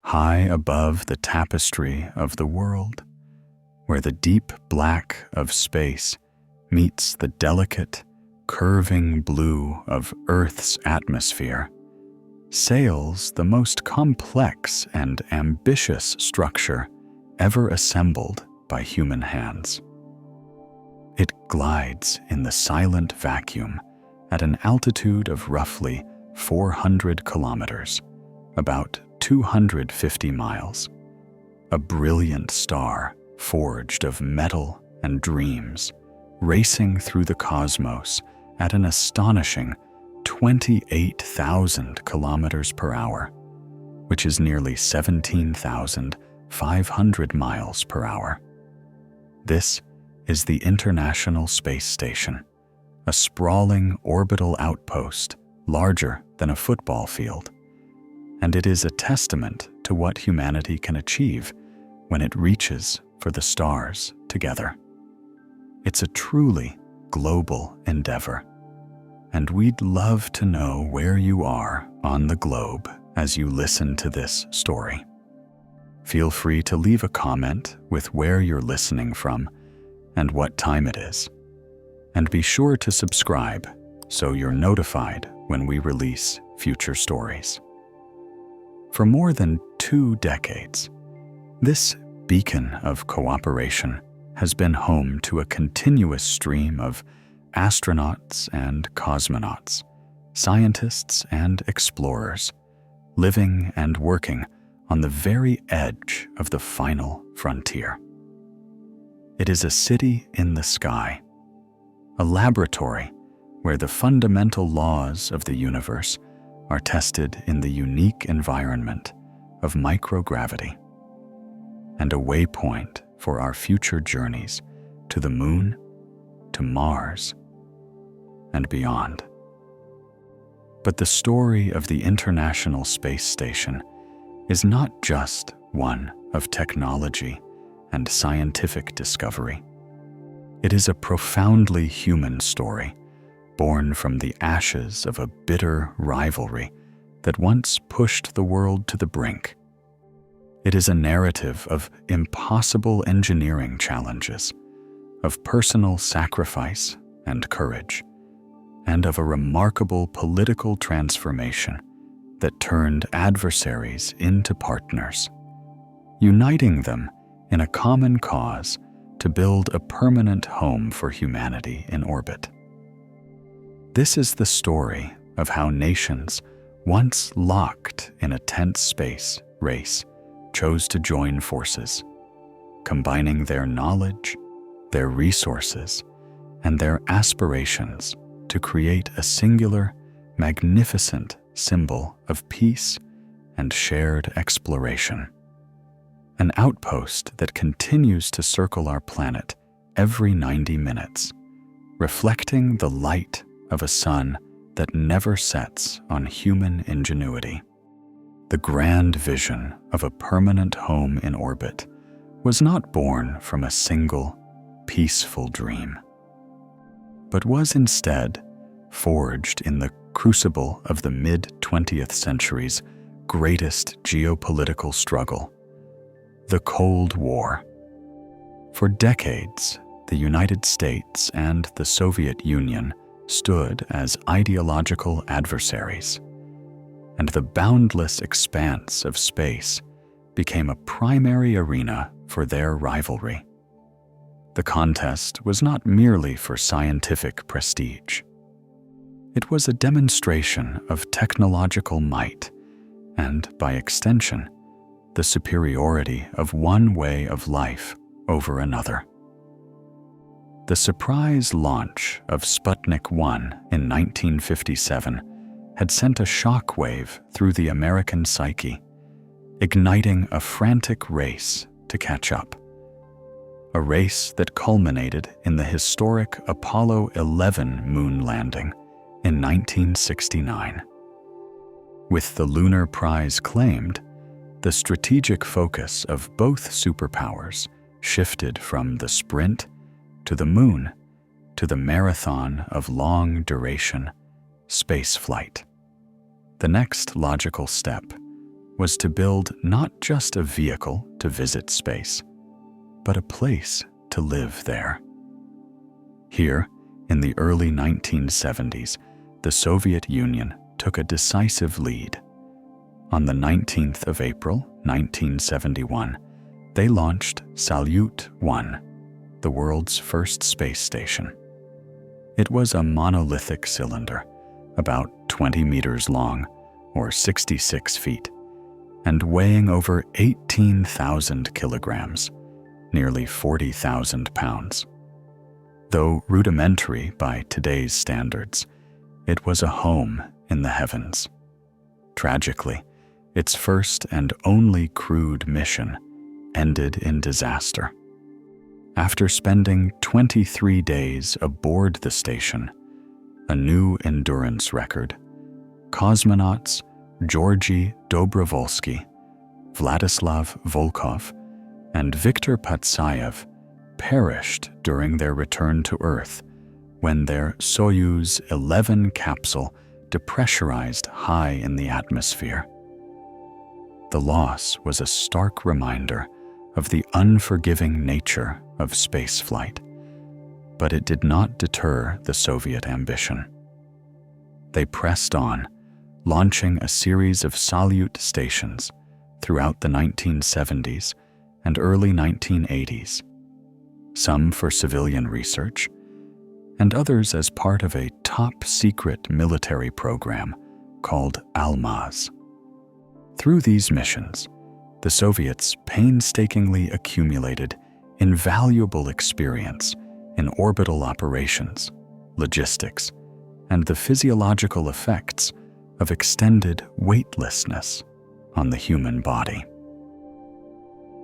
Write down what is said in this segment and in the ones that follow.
high above the tapestry of the world, where the deep black of space meets the delicate, curving blue of Earth's atmosphere, sails the most complex and ambitious structure ever assembled by human hands. It glides in the silent vacuum at an altitude of roughly 400 kilometers, about 250 miles, a brilliant star forged of metal and dreams, racing through the cosmos at an astonishing 28,000 kilometers per hour, which is nearly 17,500 miles per hour. This is the International Space Station, a sprawling orbital outpost larger than a football field, and it is a testament to what humanity can achieve when it reaches for the stars together. It's a truly global endeavor, and we'd love to know where you are on the globe as you listen to this story. Feel free to leave a comment with where you're listening from and what time it is. And be sure to subscribe so you're notified when we release future stories. For more than 2 decades, this beacon of cooperation has been home to a continuous stream of astronauts and cosmonauts, scientists and explorers, living and working on the very edge of the final frontier. It is a city in the sky, a laboratory where the fundamental laws of the universe are tested in the unique environment of microgravity, and a waypoint for our future journeys to the moon, to Mars, and beyond. But the story of the International Space Station is not just one of technology and scientific discovery. It is a profoundly human story, born from the ashes of a bitter rivalry that once pushed the world to the brink. It is a narrative of impossible engineering challenges, of personal sacrifice and courage, and of a remarkable political transformation that turned adversaries into partners, uniting them in a common cause to build a permanent home for humanity in orbit. This is the story of how nations, once locked in a tense space race, chose to join forces, combining their knowledge, their resources, and their aspirations to create a singular, magnificent symbol of peace and shared exploration. An outpost that continues to circle our planet every 90 minutes, reflecting the light of a sun that never sets on human ingenuity. The grand vision of a permanent home in orbit was not born from a single, peaceful dream, but was instead forged in the crucible of the mid-20th century's greatest geopolitical struggle, the Cold War. For decades, the United States and the Soviet Union stood as ideological adversaries, and the boundless expanse of space became a primary arena for their rivalry. The contest was not merely for scientific prestige. It was a demonstration of technological might and, by extension, the superiority of one way of life over another. The surprise launch of Sputnik 1 in 1957 had sent a shockwave through the American psyche, igniting a frantic race to catch up. A race that culminated in the historic Apollo 11 moon landing in 1969. With the lunar prize claimed, the strategic focus of both superpowers shifted from the sprint to the moon to the marathon of long-duration space flight. The next logical step was to build not just a vehicle to visit space, but a place to live there. Here, in the early 1970s, the Soviet Union took a decisive lead. On the 19th of April, 1971, they launched Salyut-1, the world's first space station. It was a monolithic cylinder, about 20 meters long, or 66 feet, and weighing over 18,000 kilograms, nearly 40,000 pounds. Though rudimentary by today's standards, it was a home in the heavens. Tragically, its first and only crewed mission ended in disaster. After spending 23 days aboard the station, a new endurance record, cosmonauts Georgy Dobrovolsky, Vladislav Volkov, and Viktor Patsayev perished during their return to Earth when their Soyuz 11 capsule depressurized high in the atmosphere. The loss was a stark reminder of the unforgiving nature of spaceflight, but it did not deter the Soviet ambition. They pressed on, launching a series of Salyut stations throughout the 1970s and early 1980s, some for civilian research, and others as part of a top-secret military program called Almaz. Through these missions, the Soviets painstakingly accumulated invaluable experience in orbital operations, logistics, and the physiological effects of extended weightlessness on the human body.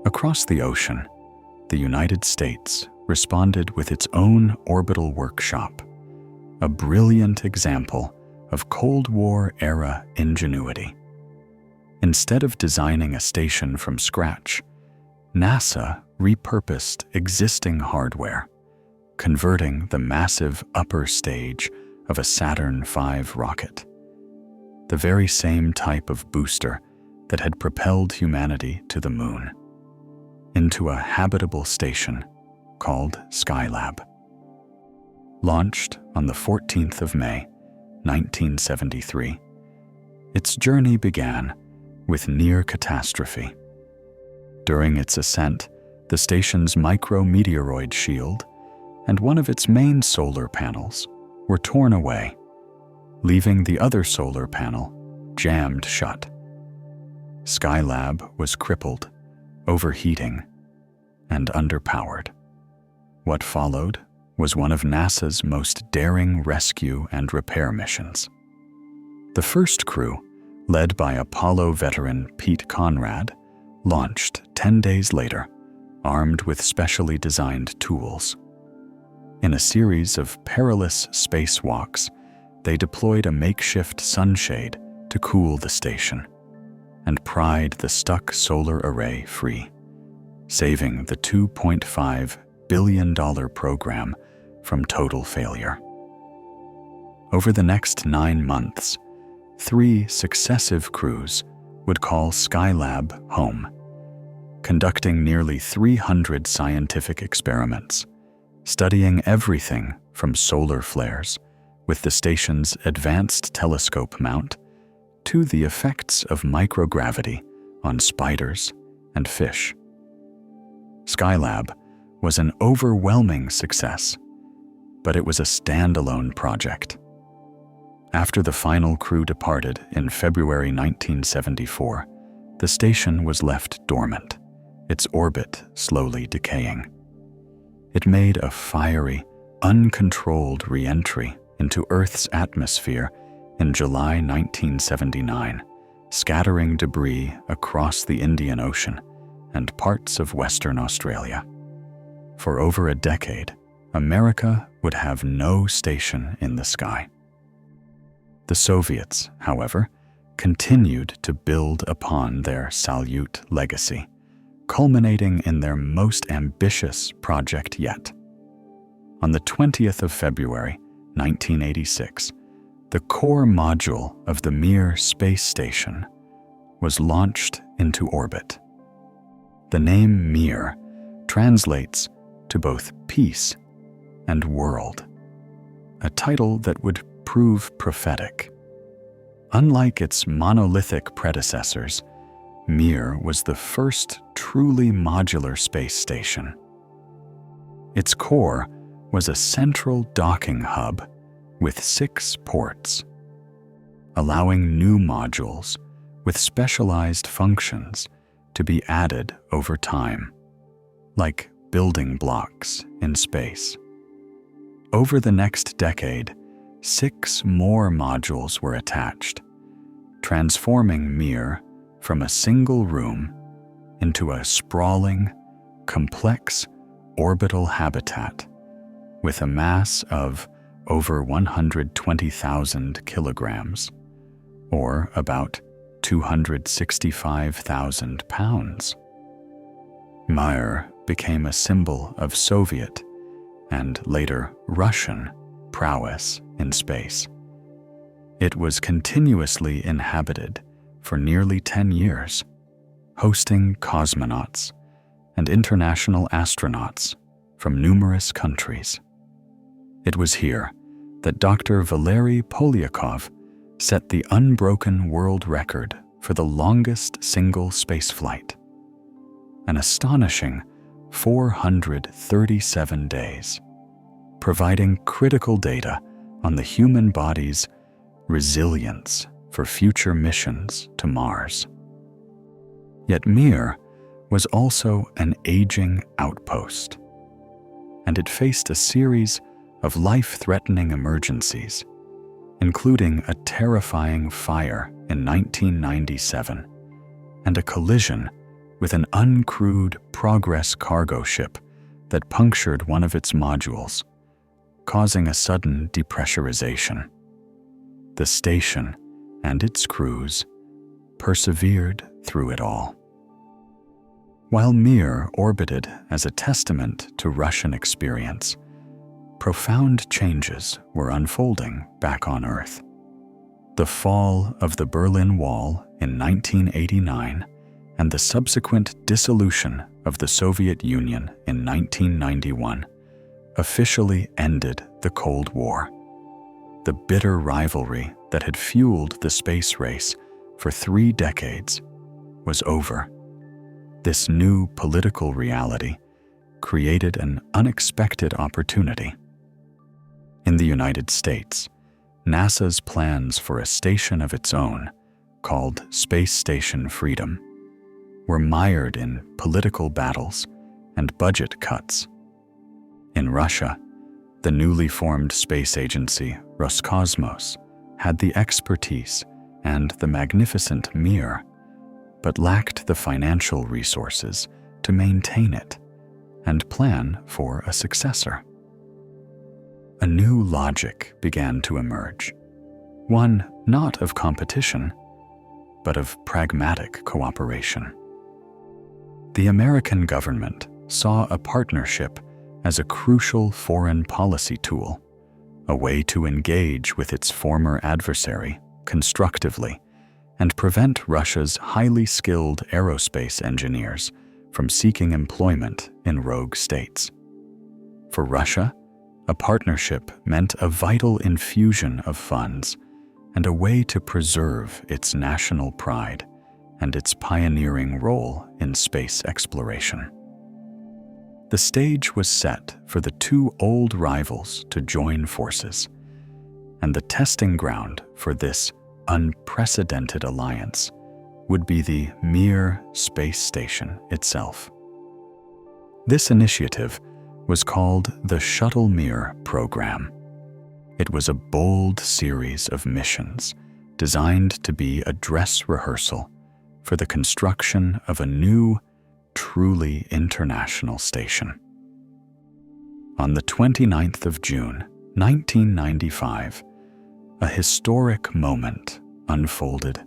Across the ocean, the United States responded with its own orbital workshop, a brilliant example of Cold War-era ingenuity. Instead of designing a station from scratch, NASA repurposed existing hardware, converting the massive upper stage of a Saturn V rocket, the very same type of booster that had propelled humanity to the moon, into a habitable station called Skylab. Launched on the 14th of May, 1973, its journey began with near catastrophe. During its ascent, the station's micrometeoroid shield and one of its main solar panels were torn away, leaving the other solar panel jammed shut. Skylab was crippled, overheating, and underpowered. What followed was one of NASA's most daring rescue and repair missions. The first crew, led by Apollo veteran Pete Conrad, launched 10 days later, armed with specially designed tools. In a series of perilous spacewalks, they deployed a makeshift sunshade to cool the station and pried the stuck solar array free, saving the $2.5 billion program from total failure. Over the next 9 months, 3 successive crews would call Skylab home, conducting nearly 300 scientific experiments, studying everything from solar flares with the station's advanced telescope mount to the effects of microgravity on spiders and fish. Skylab was an overwhelming success, but it was a standalone project. After the final crew departed in February 1974, the station was left dormant, its orbit slowly decaying. It made a fiery, uncontrolled re-entry into Earth's atmosphere in July 1979, scattering debris across the Indian Ocean and parts of Western Australia. For over a decade, America would have no station in the sky. The Soviets, however, continued to build upon their Salyut legacy, culminating in their most ambitious project yet. On the 20th of February, 1986, the core module of the Mir space station, was launched into orbit. The name Mir translates to both peace and world, a title that would prove prophetic. Unlike its monolithic predecessors, Mir was the first truly modular space station. Its core was a central docking hub with 6 ports, allowing new modules with specialized functions to be added over time, like building blocks in space. Over the next decade, 6 more modules were attached, transforming Mir from a single room into a sprawling, complex orbital habitat with a mass of over 120,000 kilograms, or about 265,000 pounds. Mir became a symbol of Soviet and later Russian prowess in space. It was continuously inhabited for nearly 10 years, hosting cosmonauts and international astronauts from numerous countries. It was here that Dr. Valery Polyakov set the unbroken world record for the longest single spaceflight, an astonishing 437 days, providing critical data on the human body's resilience for future missions to Mars. Yet Mir was also an aging outpost, and it faced a series of life-threatening emergencies, including a terrifying fire in 1997 and a collision with an uncrewed Progress cargo ship that punctured one of its modules, causing a sudden depressurization. The station and its crews persevered through it all. While Mir orbited as a testament to Russian experience, profound changes were unfolding back on Earth. The fall of the Berlin Wall in 1989 and the subsequent dissolution of the Soviet Union in 1991 officially ended the Cold War. The bitter rivalry that had fueled the space race for 3 decades was over. This new political reality created an unexpected opportunity. In the United States, NASA's plans for a station of its own, called Space Station Freedom, were mired in political battles and budget cuts. In Russia, the newly formed space agency Roscosmos had the expertise and the magnificent Mir, but lacked the financial resources to maintain it and plan for a successor. A new logic began to emerge, one not of competition, but of pragmatic cooperation. The American government saw a partnership as a crucial foreign policy tool, a way to engage with its former adversary constructively and prevent Russia's highly skilled aerospace engineers from seeking employment in rogue states. For Russia, a partnership meant a vital infusion of funds and a way to preserve its national pride and its pioneering role in space exploration. The stage was set for the 2 old rivals to join forces, and the testing ground for this unprecedented alliance would be the Mir space station itself. This initiative was called the Shuttle Mir program. It was a bold series of missions designed to be a dress rehearsal for the construction of a new, truly international station. On the 29th of June, 1995, a historic moment unfolded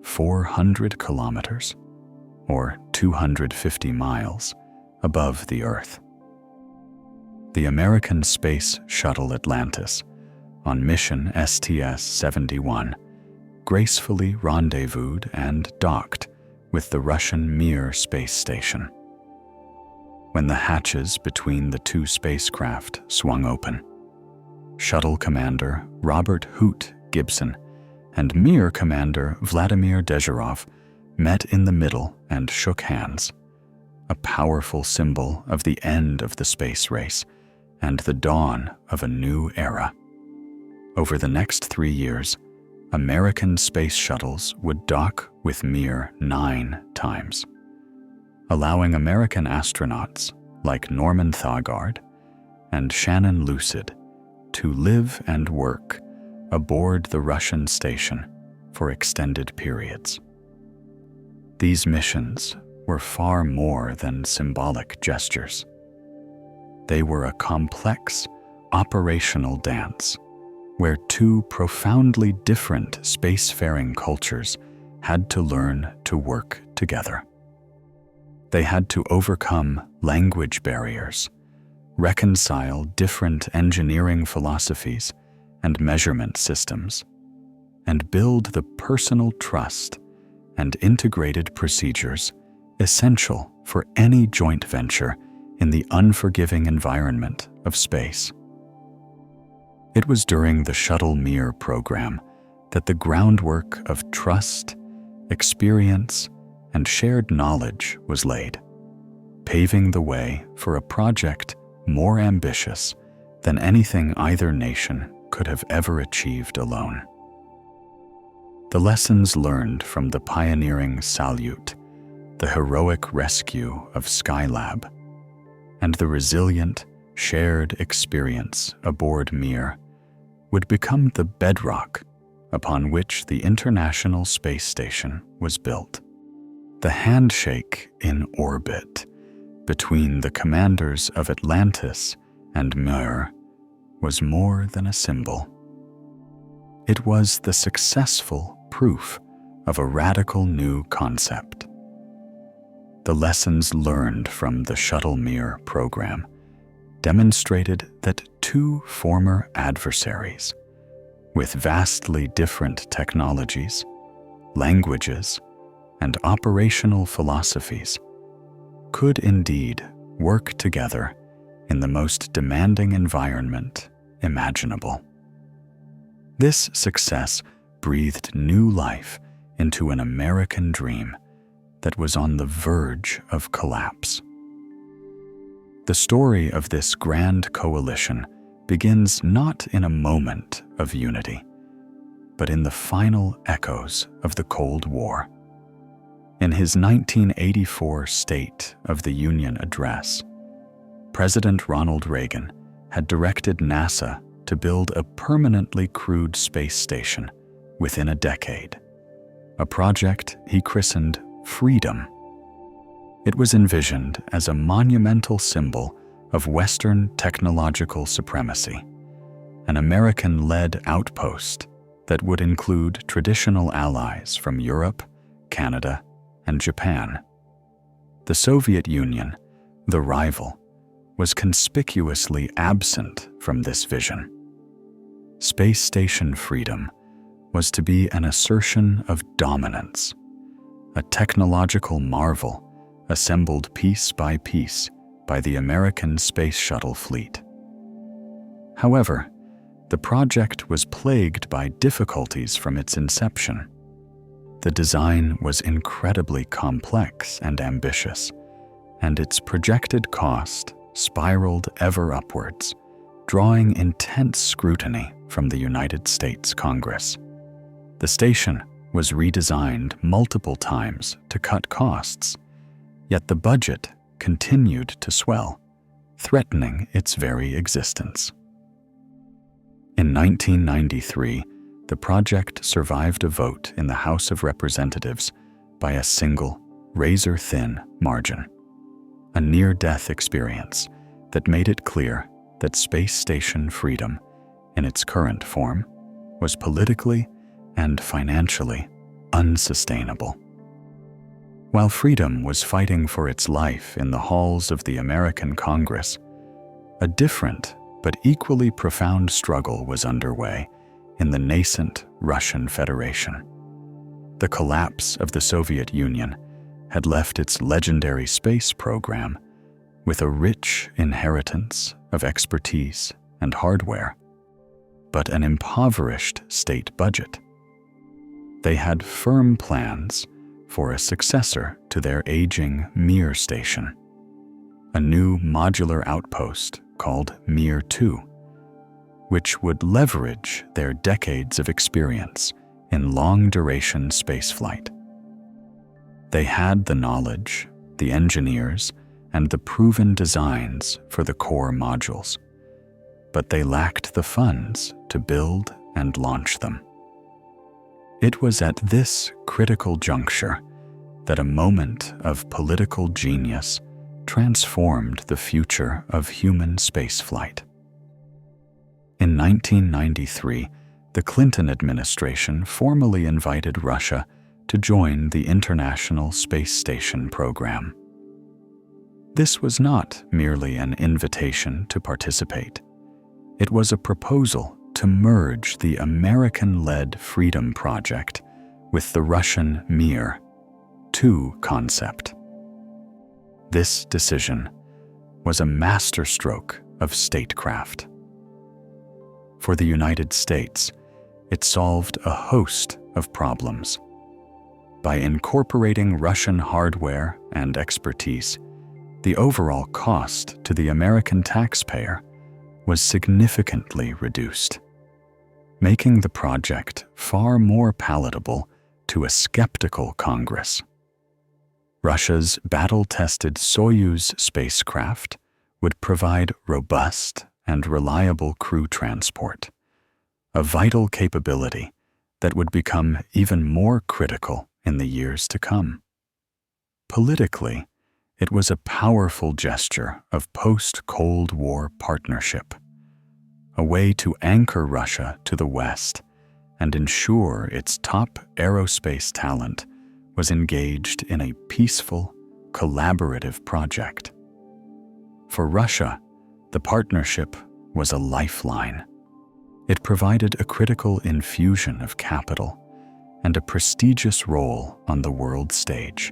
400 kilometers, or 250 miles, above the Earth. The American Space Shuttle Atlantis, on mission STS-71, gracefully rendezvoused and docked with the Russian Mir space station. When the hatches between the two spacecraft swung open, Shuttle Commander Robert Hoot Gibson and Mir Commander Vladimir Dezhurov met in the middle and shook hands, a powerful symbol of the end of the space race and the dawn of a new era. Over the next 3 years, American space shuttles would dock with Mir 9 times, allowing American astronauts like Norman Thagard and Shannon Lucid to live and work aboard the Russian station for extended periods. These missions were far more than symbolic gestures. They were a complex, operational dance where two profoundly different spacefaring cultures had to learn to work together. They had to overcome language barriers, reconcile different engineering philosophies and measurement systems, and build the personal trust and integrated procedures essential for any joint venture in the unforgiving environment of space. It was during the Shuttle Mir program that the groundwork of trust, experience, and shared knowledge was laid, paving the way for a project more ambitious than anything either nation could have ever achieved alone. The lessons learned from the pioneering Salute, the heroic rescue of Skylab, and the resilient, shared experience aboard Mir would become the bedrock upon which the International Space Station was built. The handshake in orbit between the commanders of Atlantis and Mir was more than a symbol. It was the successful proof of a radical new concept. The lessons learned from the Shuttle Mir program demonstrated that two former adversaries, with vastly different technologies, languages, and operational philosophies, could indeed work together in the most demanding environment imaginable. This success breathed new life into an American dream that was on the verge of collapse. The story of this grand coalition begins not in a moment of unity, but in the final echoes of the Cold War. In his 1984 State of the Union address, President Ronald Reagan had directed NASA to build a permanently crewed space station within a decade, a project he christened Freedom. It was envisioned as a monumental symbol of Western technological supremacy, an American-led outpost that would include traditional allies from Europe, Canada, and Japan. The Soviet Union, the rival, was conspicuously absent from this vision. Space Station Freedom was to be an assertion of dominance, a technological marvel assembled piece by piece by the American Space Shuttle fleet. However, the project was plagued by difficulties from its inception. The design was incredibly complex and ambitious, and its projected cost spiraled ever upwards, drawing intense scrutiny from the United States Congress. The station was redesigned multiple times to cut costs, yet the budget continued to swell, threatening its very existence. In 1993, the project survived a vote in the House of Representatives by a single, razor-thin margin, a near-death experience that made it clear that Space Station Freedom, in its current form, was politically and financially unsustainable. While Freedom was fighting for its life in the halls of the American Congress, a different but equally profound struggle was underway in the nascent Russian Federation. The collapse of the Soviet Union had left its legendary space program with a rich inheritance of expertise and hardware, but an impoverished state budget. They had firm plans for a successor to their aging Mir station, a new modular outpost called Mir 2, which would leverage their decades of experience in long-duration spaceflight. They had the knowledge, the engineers, and the proven designs for the core modules, but they lacked the funds to build and launch them. It was at this critical juncture that a moment of political genius transformed the future of human spaceflight. In 1993, the Clinton administration formally invited Russia to join the International Space Station program. This was not merely an invitation to participate. It was a proposal to merge the American-led Freedom Project with the Russian Mir 2 concept. This decision was a masterstroke of statecraft. For the United States, it solved a host of problems. By incorporating Russian hardware and expertise, the overall cost to the American taxpayer was significantly reduced, making the project far more palatable to a skeptical Congress. Russia's battle-tested Soyuz spacecraft would provide robust and reliable crew transport, a vital capability that would become even more critical in the years to come. Politically, it was a powerful gesture of post-Cold War partnership, a way to anchor Russia to the West and ensure its top aerospace talent was engaged in a peaceful, collaborative project. For Russia, the partnership was a lifeline. It provided a critical infusion of capital and a prestigious role on the world stage,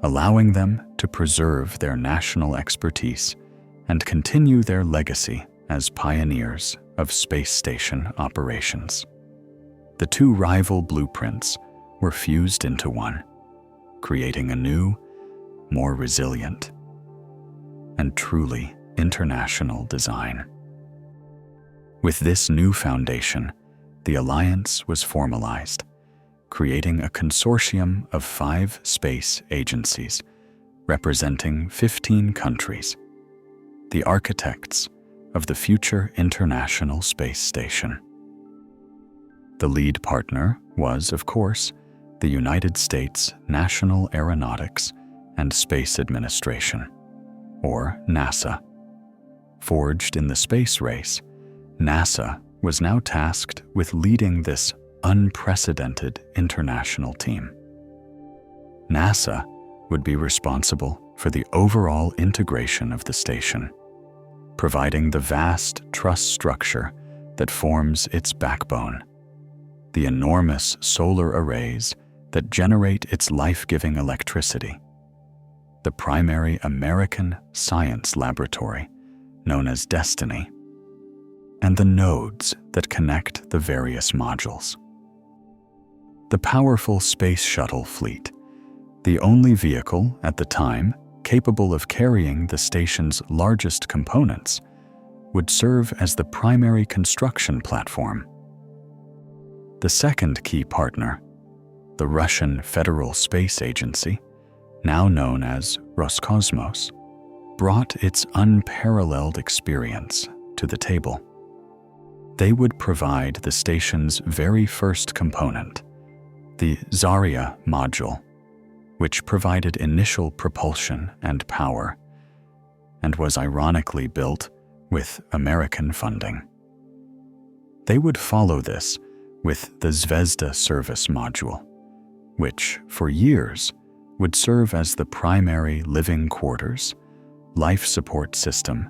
allowing them to preserve their national expertise and continue their legacy as pioneers of space station operations. The two rival blueprints were fused into one, creating a new, more resilient, and truly international design. With this new foundation, the alliance was formalized, creating a consortium of 5 space agencies representing 15 countries, the architects of the future International Space Station. The lead partner was, of course, the United States National Aeronautics and Space Administration, or NASA. Forged in the space race, NASA was now tasked with leading this unprecedented international team. NASA would be responsible for the overall integration of the station, providing the vast truss structure that forms its backbone, the enormous solar arrays that generate its life-giving electricity, the primary American science laboratory, known as Destiny, and the nodes that connect the various modules. The powerful Space Shuttle fleet, the only vehicle at the time capable of carrying the station's largest components, would serve as the primary construction platform. The second key partner, the Russian Federal Space Agency, now known as Roscosmos, brought its unparalleled experience to the table. They would provide the station's very first component, the Zarya module, which provided initial propulsion and power, and was ironically built with American funding. They would follow this with the Zvezda service module, which, for years, would serve as the primary living quarters, life support system,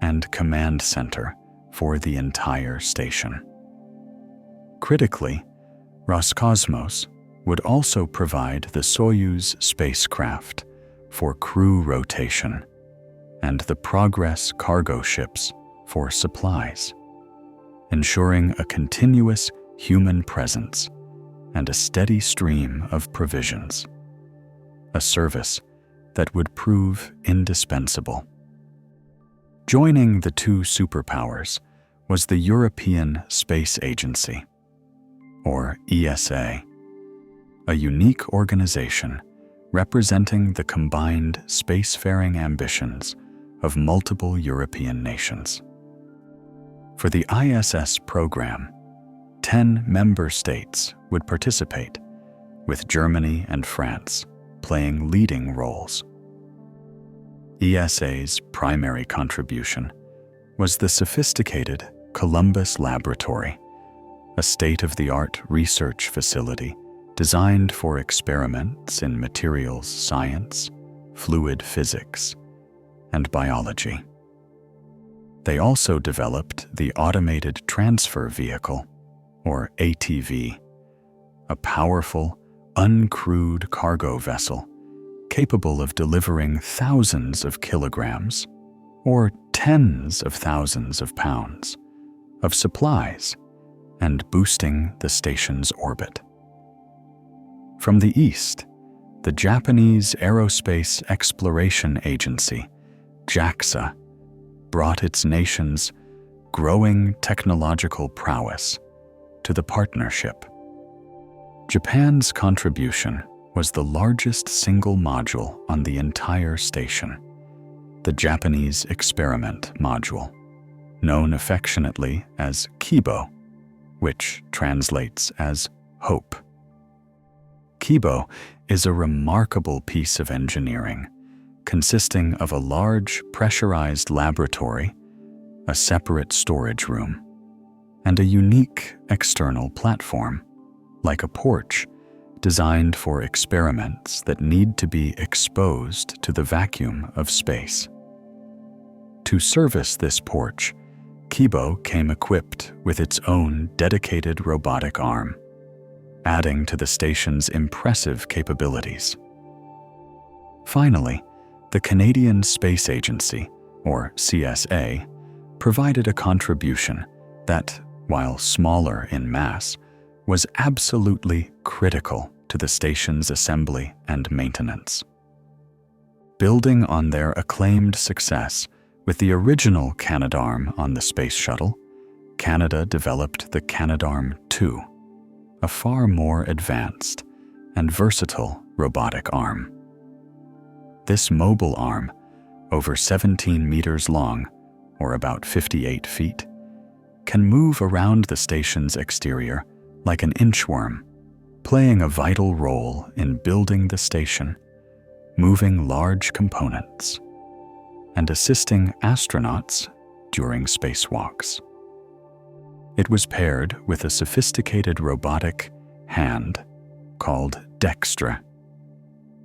and command center for the entire station. Critically, Roscosmos would also provide the Soyuz spacecraft for crew rotation and the Progress cargo ships for supplies, ensuring a continuous human presence and a steady stream of provisions, a service that would prove indispensable. Joining the two superpowers was the European Space Agency, or ESA, a unique organization representing the combined spacefaring ambitions of multiple European nations. For the ISS program, 10 member states would participate, with Germany and France playing leading roles. ESA's primary contribution was the sophisticated Columbus Laboratory, a state-of-the-art research facility designed for experiments in materials science, fluid physics, and biology. They also developed the Automated Transfer Vehicle, or ATV, a powerful, uncrewed cargo vessel capable of delivering thousands of kilograms, or tens of thousands of pounds, of supplies and boosting the station's orbit. From the east, the Japanese Aerospace Exploration Agency, JAXA, brought its nation's growing technological prowess to the partnership. Japan's contribution was the largest single module on the entire station, the Japanese Experiment Module, known affectionately as Kibo, which translates as hope. Kibo is a remarkable piece of engineering consisting of a large pressurized laboratory, a separate storage room, and a unique external platform, like a porch, designed for experiments that need to be exposed to the vacuum of space. To service this porch, Kibo came equipped with its own dedicated robotic arm, adding to the station's impressive capabilities. Finally, the Canadian Space Agency, or CSA, provided a contribution that, while smaller in mass, was absolutely critical to the station's assembly and maintenance. Building on their acclaimed success with the original Canadarm on the Space Shuttle, Canada developed the Canadarm2, a far more advanced and versatile robotic arm. This mobile arm, over 17 meters long, or about 58 feet, can move around the station's exterior like an inchworm, playing a vital role in building the station, moving large components, and assisting astronauts during spacewalks. It was paired with a sophisticated robotic hand called Dextra,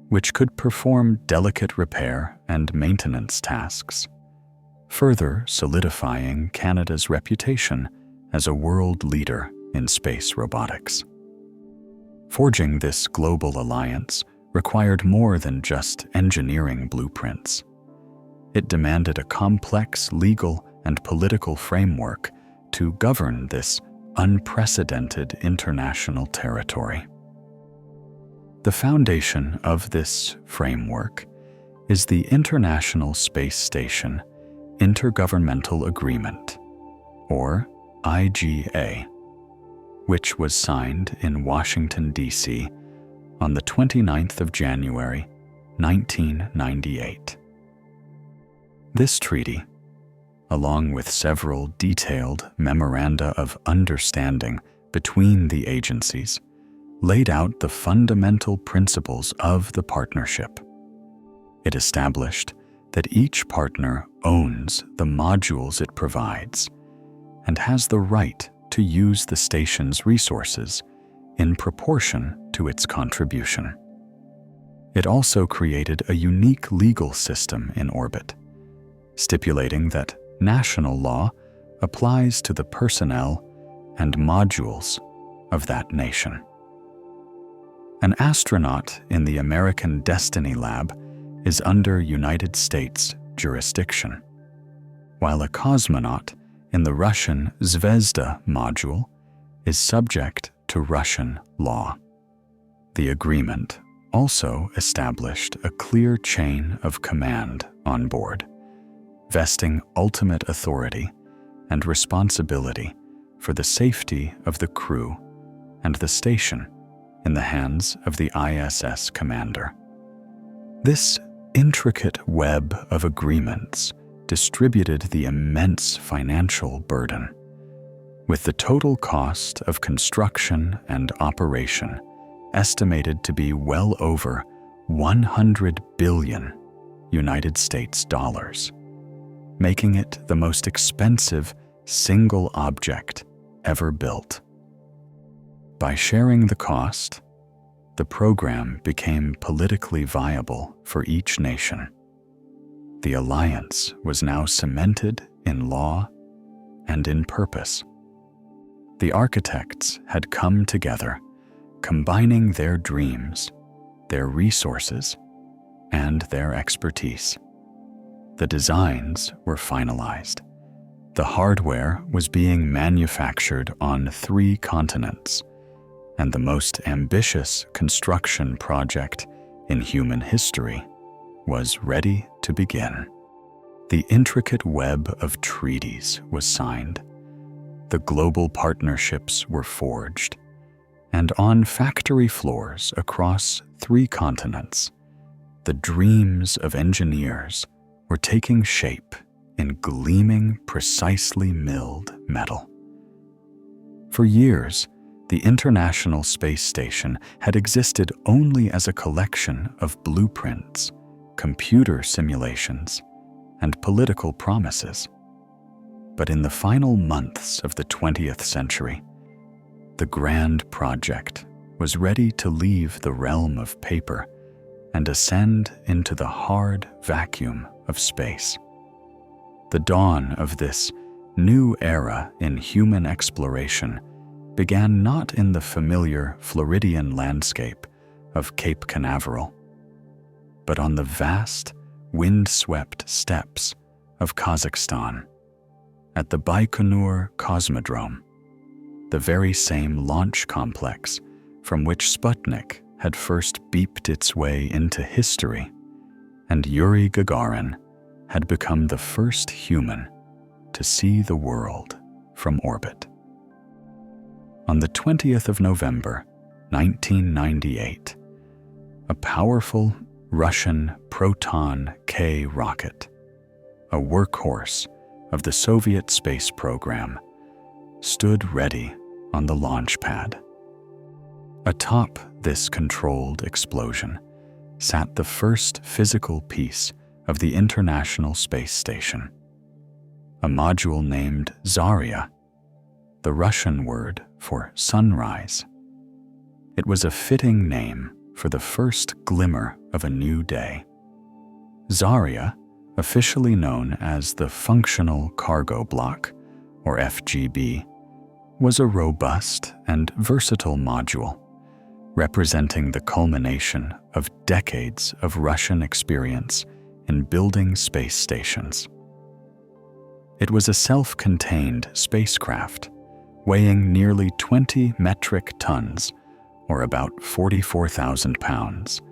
which could perform delicate repair and maintenance tasks, further solidifying Canada's reputation as a world leader in space robotics. Forging this global alliance required more than just engineering blueprints. It demanded a complex legal and political framework to govern this unprecedented international territory. The foundation of this framework is the International Space Station Intergovernmental Agreement, or IGA, which was signed in Washington, D.C. on the 29th of January, 1998. This treaty, along with several detailed memoranda of understanding between the agencies, laid out the fundamental principles of the partnership. It established that each partner owns the modules it provides and has the right to use the station's resources in proportion to its contribution. It also created a unique legal system in orbit, stipulating that national law applies to the personnel and modules of that nation. An astronaut in the American Destiny Lab is under United States jurisdiction, while a cosmonaut in the Russian Zvezda module is subject to Russian law. The agreement also established a clear chain of command on board, vesting ultimate authority and responsibility for the safety of the crew and the station in the hands of the ISS commander. This intricate web of agreements distributed the immense financial burden, with the total cost of construction and operation estimated to be well over 100 billion United States dollars, making it the most expensive single object ever built. By sharing the cost, the program became politically viable for each nation. The alliance was now cemented in law and in purpose. The architects had come together, combining their dreams, their resources, and their expertise. The designs were finalized. The hardware was being manufactured on 3 continents, and the most ambitious construction project in human history was ready to begin. The intricate web of treaties was signed. The global partnerships were forged, and on factory floors across 3 continents, the dreams of engineers were taking shape in gleaming, precisely milled metal. For years, the International Space Station had existed only as a collection of blueprints, computer simulations, and political promises. But in the final months of the 20th century, the grand project was ready to leave the realm of paper and ascend into the hard vacuum of space. The dawn of this new era in human exploration began not in the familiar Floridian landscape of Cape Canaveral, but on the vast, wind-swept steppes of Kazakhstan, at the Baikonur Cosmodrome, the very same launch complex from which Sputnik had first beeped its way into history, and Yuri Gagarin had become the first human to see the world from orbit. On the 20th of November, 1998, a powerful Russian Proton K rocket, a workhorse of the Soviet space program, stood ready on the launch pad. Atop this controlled explosion sat the first physical piece of the International Space Station, a module named Zarya, the Russian word for sunrise. It was a fitting name for the first glimmer of a new day. Zarya, officially known as the Functional Cargo Block, or FGB, was a robust and versatile module, representing the culmination of decades of Russian experience in building space stations. It was a self-contained spacecraft, weighing nearly 20 metric tons, or about 44,000 pounds,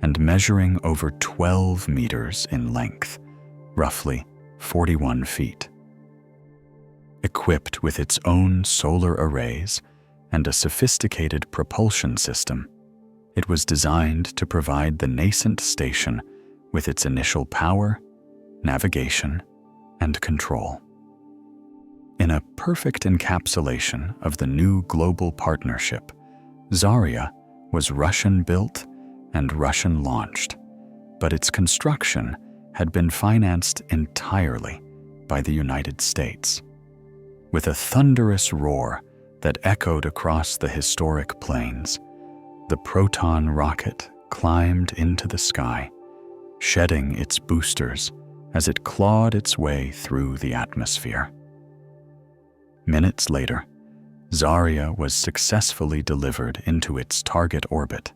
and measuring over 12 meters in length, roughly 41 feet. Equipped with its own solar arrays and a sophisticated propulsion system, it was designed to provide the nascent station with its initial power, navigation, and control. In a perfect encapsulation of the new global partnership, Zarya was Russian-built and Russian-launched, but its construction had been financed entirely by the United States. With a thunderous roar that echoed across the historic plains, the Proton rocket climbed into the sky, shedding its boosters as it clawed its way through the atmosphere. Minutes later, Zarya was successfully delivered into its target orbit,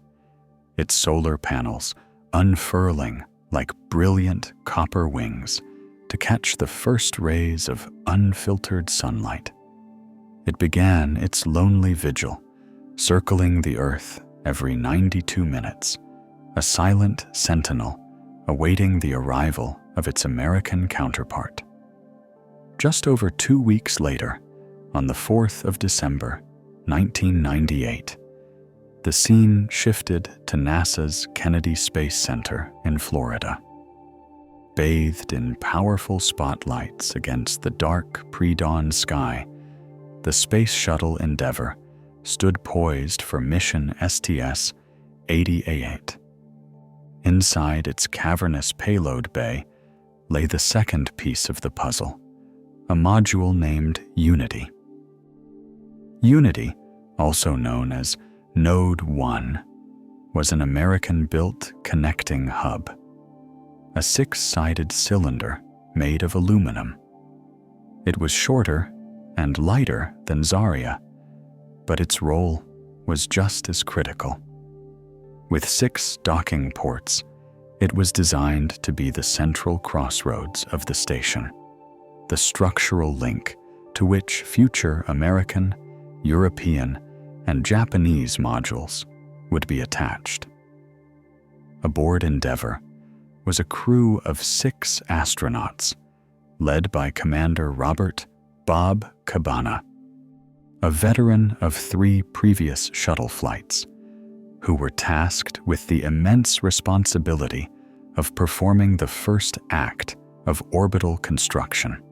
its solar panels unfurling like brilliant copper wings to catch the first rays of unfiltered sunlight. It began its lonely vigil, circling the Earth every 92 minutes, a silent sentinel awaiting the arrival of its American counterpart. Just over 2 weeks later, on the 4th of December, 1998, the scene shifted to NASA's Kennedy Space Center in Florida. Bathed in powerful spotlights against the dark pre-dawn sky, the Space Shuttle Endeavour stood poised for mission STS-80A8. Inside its cavernous payload bay lay the second piece of the puzzle, a module named Unity. Unity, also known as Node 1, was an American-built connecting hub, a 6-sided cylinder made of aluminum. It was shorter and lighter than Zarya, but its role was just as critical. With 6 docking ports, it was designed to be the central crossroads of the station, the structural link to which future American, European, and Japanese modules would be attached. Aboard Endeavour was a crew of 6 astronauts, led by Commander Robert "Bob" Cabana, a veteran of 3 previous shuttle flights, who were tasked with the immense responsibility of performing the first act of orbital construction.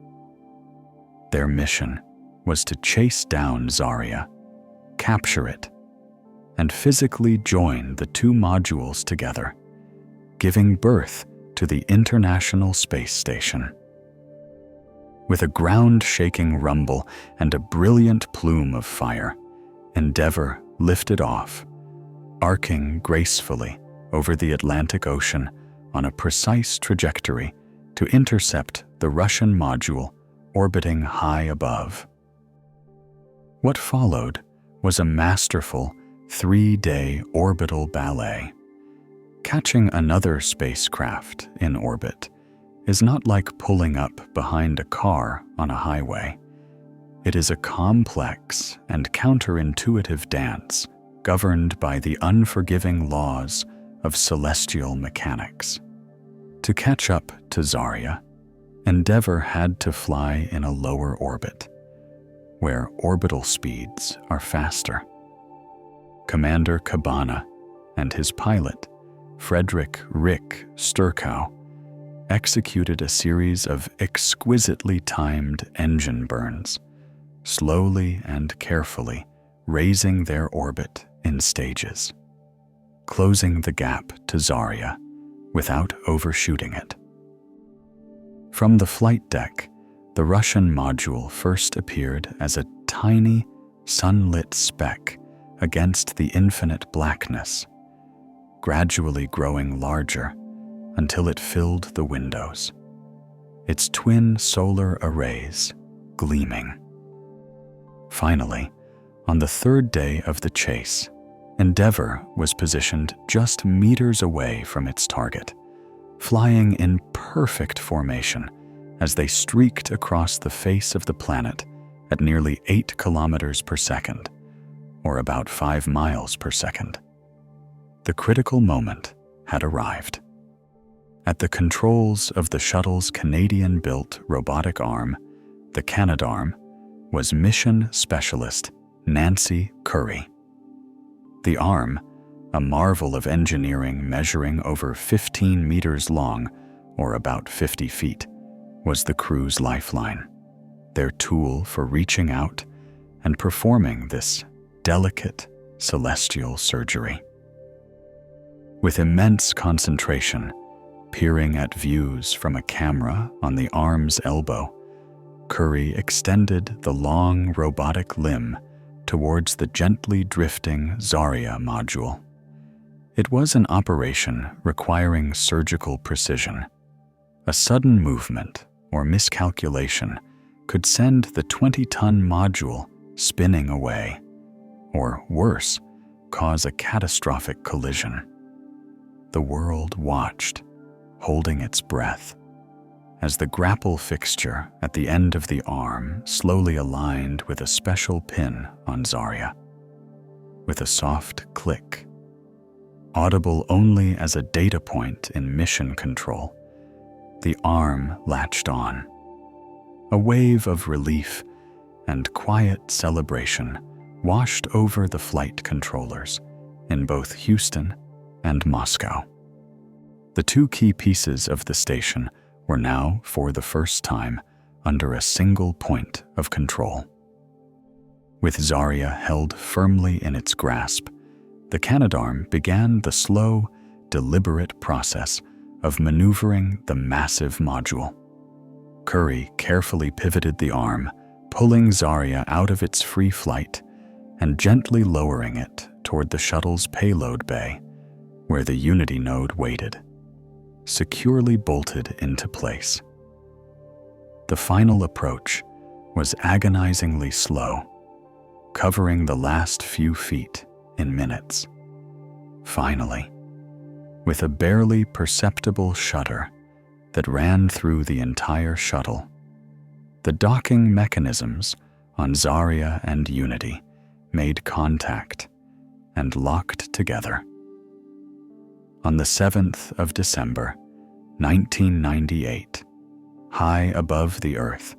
Their mission was to chase down Zarya, capture it, and physically join the 2 modules together, giving birth to the International Space Station. With a ground-shaking rumble and a brilliant plume of fire, Endeavour lifted off, arcing gracefully over the Atlantic Ocean on a precise trajectory to intercept the Russian module orbiting high above. What followed was a masterful 3-day orbital ballet. Catching another spacecraft in orbit is not like pulling up behind a car on a highway. It is a complex and counterintuitive dance governed by the unforgiving laws of celestial mechanics. To catch up to Zarya, Endeavour had to fly in a lower orbit, where orbital speeds are faster. Commander Cabana and his pilot, Frederick "Rick" Sturkow, executed a series of exquisitely timed engine burns, slowly and carefully raising their orbit in stages, closing the gap to Zarya without overshooting it. From the flight deck, the Russian module first appeared as a tiny, sunlit speck against the infinite blackness, gradually growing larger until it filled the windows, its twin solar arrays gleaming. Finally, on the 3rd day of the chase, Endeavour was positioned just meters away from its target, flying in perfect formation as they streaked across the face of the planet at nearly 8 kilometers per second, or about 5 miles per second. The critical moment had arrived. At the controls of the shuttle's Canadian-built robotic arm, the Canadarm, was mission specialist Nancy Curry. The arm, a marvel of engineering measuring over 15 meters long, or about 50 feet, was the crew's lifeline, their tool for reaching out and performing this delicate celestial surgery. With immense concentration, peering at views from a camera on the arm's elbow, Curry extended the long robotic limb towards the gently drifting Zarya module. It was an operation requiring surgical precision. A sudden movement or miscalculation could send the 20-ton module spinning away, or worse, cause a catastrophic collision. the world watched, holding its breath, as the grapple fixture at the end of the arm slowly aligned with a special pin on Zarya. With a soft click, audible only as a data point in mission control, the arm latched on. A wave of relief and quiet celebration washed over the flight controllers in both Houston and Moscow. The two key pieces of the station were now, for the first time, under a single point of control. With Zarya held firmly in its grasp, the Canadarm began the slow, deliberate process of maneuvering the massive module. Curry carefully pivoted the arm, pulling Zarya out of its free flight and gently lowering it toward the shuttle's payload bay, where the Unity node waited, securely bolted into place. The final approach was agonizingly slow, covering the last few feet in minutes. Finally, with a barely perceptible shudder that ran through the entire shuttle, the docking mechanisms on Zarya and Unity made contact and locked together. On the 7th of December, 1998, high above the Earth,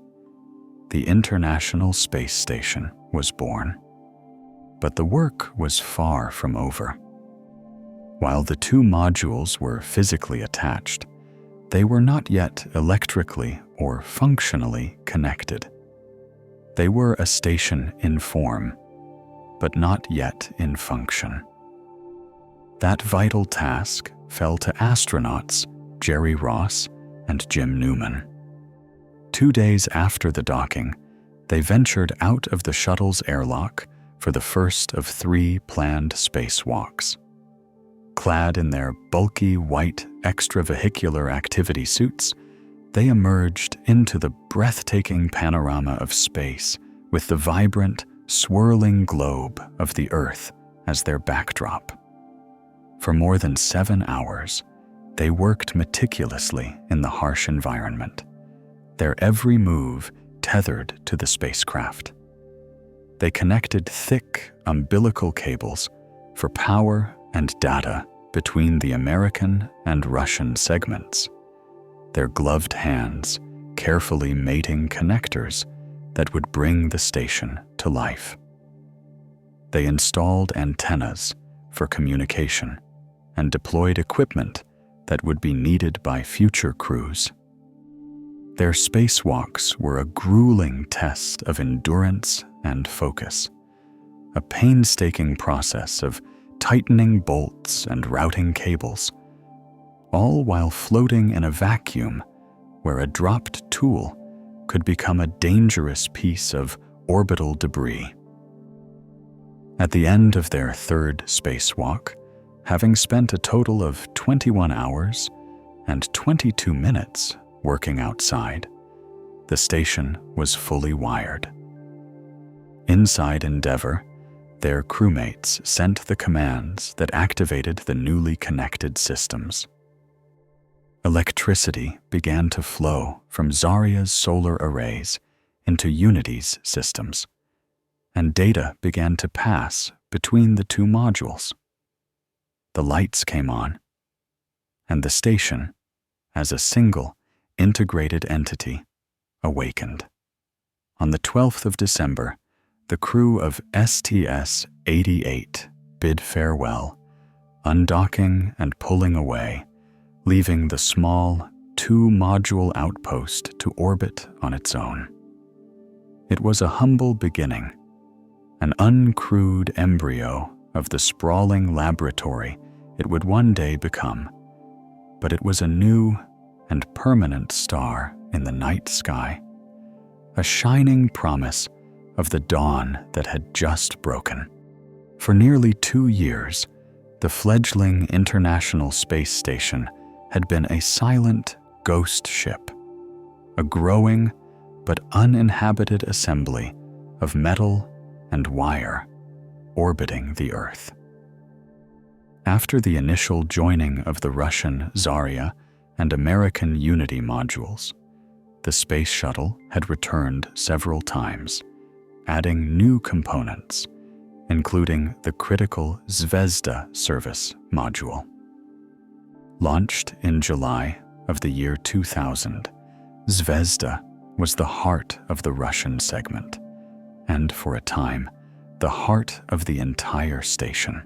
the International Space Station was born. But the work was far from over. While the two modules were physically attached, they were not yet electrically or functionally connected. They were a station in form, but not yet in function. That vital task fell to astronauts Jerry Ross and Jim Newman. 2 days after the docking, they ventured out of the shuttle's airlock for the first of 3 planned spacewalks. Clad in their bulky white extravehicular activity suits, they emerged into the breathtaking panorama of space with the vibrant, swirling globe of the Earth as their backdrop. For more than 7 hours, they worked meticulously in the harsh environment, their every move tethered to the spacecraft. They connected thick umbilical cables for power and data between the American and Russian segments, their gloved hands carefully mating connectors that would bring the station to life. They installed antennas for communication and deployed equipment that would be needed by future crews. Their spacewalks were a grueling test of endurance and focus, a painstaking process of tightening bolts and routing cables, all while floating in a vacuum where a dropped tool could become a dangerous piece of orbital debris. At the end of their 3rd spacewalk, having spent a total of 21 hours and 22 minutes working outside, the station was fully wired. Inside Endeavour, their crewmates sent the commands that activated the newly connected systems. Electricity began to flow from Zarya's solar arrays into Unity's systems, and data began to pass between the two modules. The lights came on, and the station, as a single, integrated entity, awakened. On the 12th of December, the crew of STS-88 bid farewell, undocking and pulling away, leaving the small 2-module outpost to orbit on its own. It was a humble beginning, an uncrewed embryo of the sprawling laboratory it would one day become, but it was a new and permanent star in the night sky, a shining promise of the dawn that had just broken. For nearly 2 years, the fledgling International Space Station had been a silent ghost ship, a growing but uninhabited assembly of metal and wire orbiting the Earth. After the initial joining of the Russian Zarya and American Unity modules, the space shuttle had returned several times, adding new components, including the critical Zvezda service module. Launched in July of the year 2000, Zvezda was the heart of the Russian segment, and for a time, the heart of the entire station.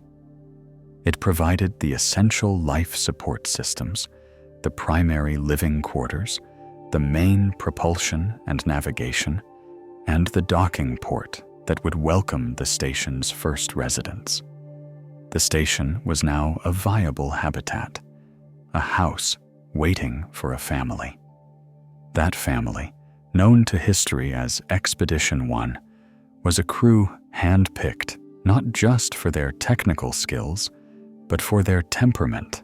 It provided the essential life support systems, the primary living quarters, the main propulsion and navigation, and the docking port that would welcome the station's first residents. The station was now a viable habitat, a house waiting for a family. That family, known to history as Expedition 1, was a crew hand-picked not just for their technical skills, but for their temperament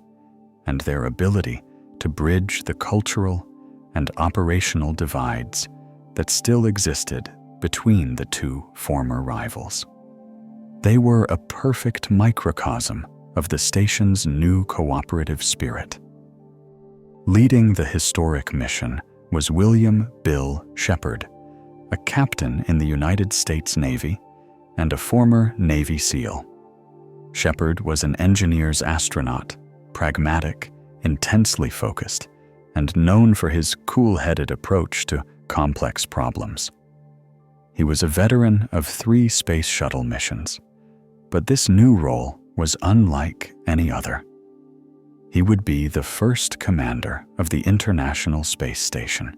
and their ability to bridge the cultural and operational divides that still existed between the two former rivals. They were a perfect microcosm of the station's new cooperative spirit. Leading the historic mission was William "Bill" Shepard, a captain in the United States Navy and a former Navy SEAL. Shepard was an engineer's astronaut, pragmatic, intensely focused, and known for his cool-headed approach to complex problems. He was a veteran of 3 space shuttle missions, but this new role was unlike any other. He would be the first commander of the International Space Station,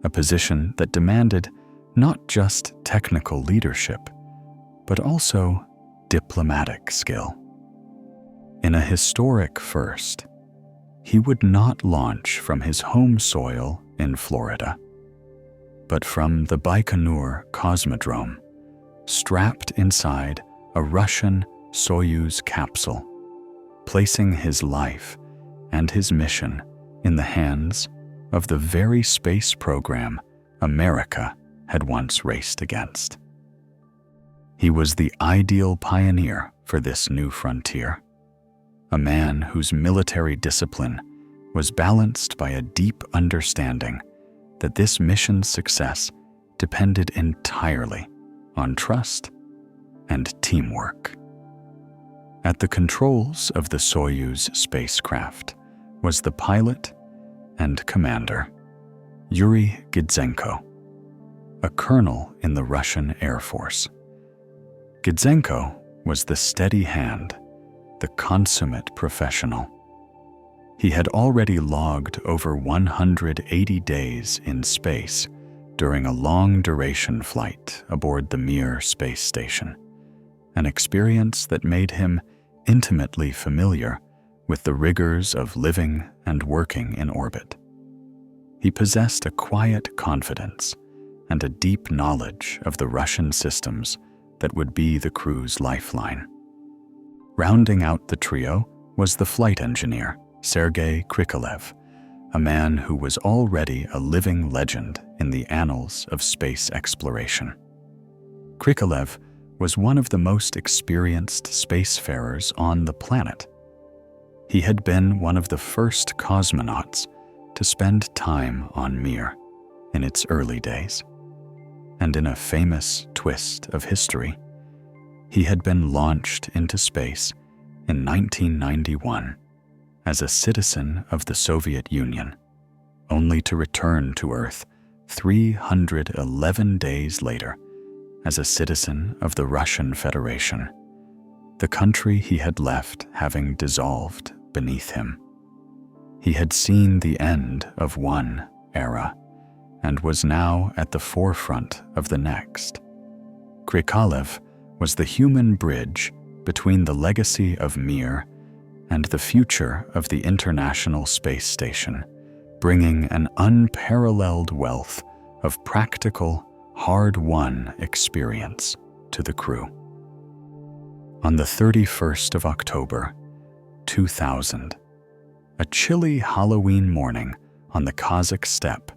a position that demanded not just technical leadership, but also diplomatic skill. In a historic first, he would not launch from his home soil in Florida, but from the Baikonur Cosmodrome, strapped inside a Russian Soyuz capsule, placing his life and his mission in the hands of the very space program America had once raced against. He was the ideal pioneer for this new frontier, a man whose military discipline was balanced by a deep understanding that this mission's success depended entirely on trust and teamwork. At the controls of the Soyuz spacecraft was the pilot and commander, Yuri Gidzenko, a colonel in the Russian Air Force. Gidzenko was the steady hand, the consummate professional. He had already logged over 180 days in space during a long-duration flight aboard the Mir space station, an experience that made him intimately familiar with the rigors of living and working in orbit. He possessed a quiet confidence and a deep knowledge of the Russian systems that would be the crew's lifeline. Rounding out the trio was the flight engineer, Sergei Krikalev, a man who was already a living legend in the annals of space exploration. Krikalev was one of the most experienced spacefarers on the planet. He had been one of the first cosmonauts to spend time on Mir in its early days. And in a famous twist of history, he had been launched into space in 1991 as a citizen of the Soviet Union, only to return to Earth 311 days later as a citizen of the Russian Federation, the country he had left having dissolved beneath him. He had seen the end of one era and was now at the forefront of the next. Krikalev was the human bridge between the legacy of Mir and the future of the International Space Station, bringing an unparalleled wealth of practical, hard-won experience to the crew. On the 31st of October, 2000, a chilly Halloween morning on the Kazakh steppe,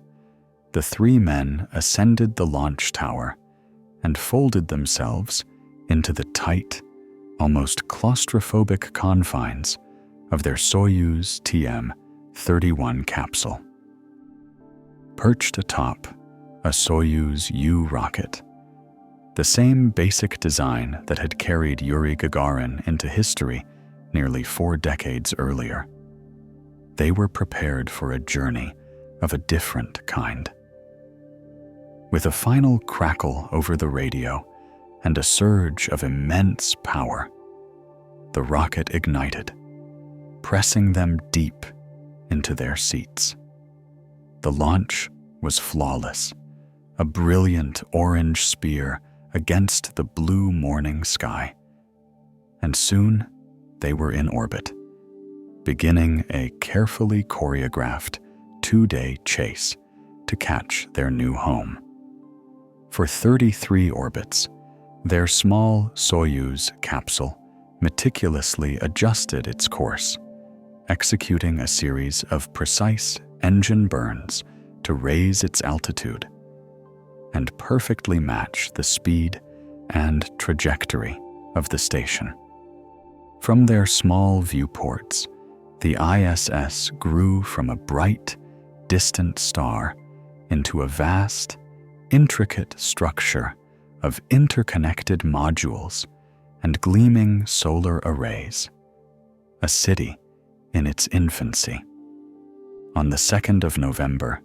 the 3 men ascended the launch tower and folded themselves into the tight, almost claustrophobic confines of their Soyuz TM-31 capsule. Perched atop a Soyuz U rocket, the same basic design that had carried Yuri Gagarin into history nearly 4 decades earlier, they were prepared for a journey of a different kind. With a final crackle over the radio and a surge of immense power, the rocket ignited, pressing them deep into their seats. The launch was flawless, a brilliant orange spear against the blue morning sky, and soon they were in orbit, beginning a carefully choreographed 2-day chase to catch their new home. For 33 orbits, their small Soyuz capsule meticulously adjusted its course, executing a series of precise engine burns to raise its altitude and perfectly match the speed and trajectory of the station. From their small viewports, the ISS grew from a bright, distant star into a vast, intricate structure of interconnected modules and gleaming solar arrays, a city in its infancy. On the 2nd of November,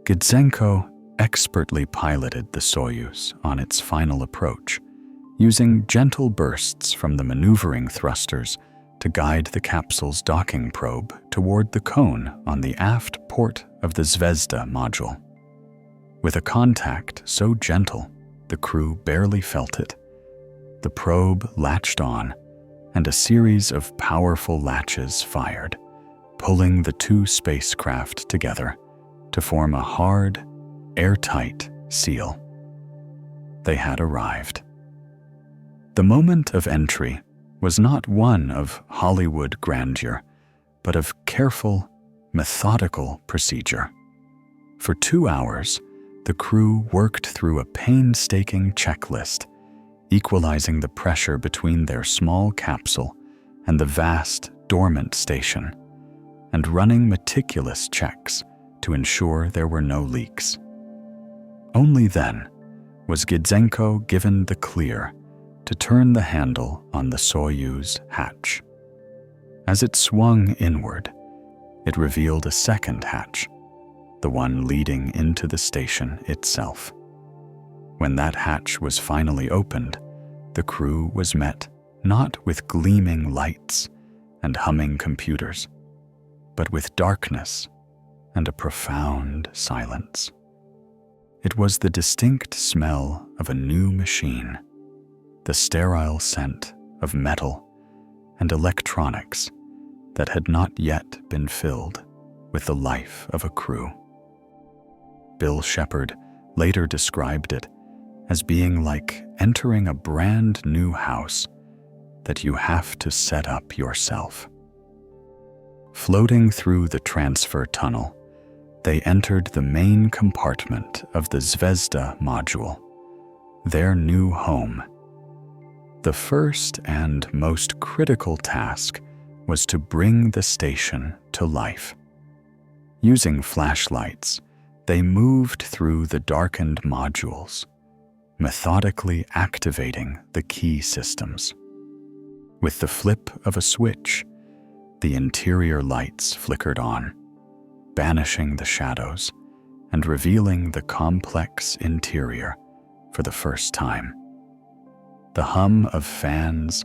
Gidzenko expertly piloted the Soyuz on its final approach, using gentle bursts from the maneuvering thrusters to guide the capsule's docking probe toward the cone on the aft port of the Zvezda module. With a contact so gentle, the crew barely felt it. The probe latched on, and a series of powerful latches fired, pulling the 2 spacecraft together to form a hard, airtight seal. They had arrived. The moment of entry was not one of Hollywood grandeur, but of careful, methodical procedure. For 2 hours, the crew worked through a painstaking checklist, equalizing the pressure between their small capsule and the vast, dormant station, and running meticulous checks to ensure there were no leaks. Only then was Gidzenko given the clear to turn the handle on the Soyuz hatch. As it swung inward, it revealed a second hatch, the one leading into the station itself. When that hatch was finally opened, the crew was met not with gleaming lights and humming computers, but with darkness and a profound silence. It was the distinct smell of a new machine, the sterile scent of metal and electronics that had not yet been filled with the life of a crew. Bill Shepard later described it as being like entering a brand new house that you have to set up yourself. Floating through the transfer tunnel, they entered the main compartment of the Zvezda module, their new home. The first and most critical task was to bring the station to life. Using flashlights, they moved through the darkened modules, methodically activating the key systems. With the flip of a switch, the interior lights flickered on, banishing the shadows and revealing the complex interior for the first time. The hum of fans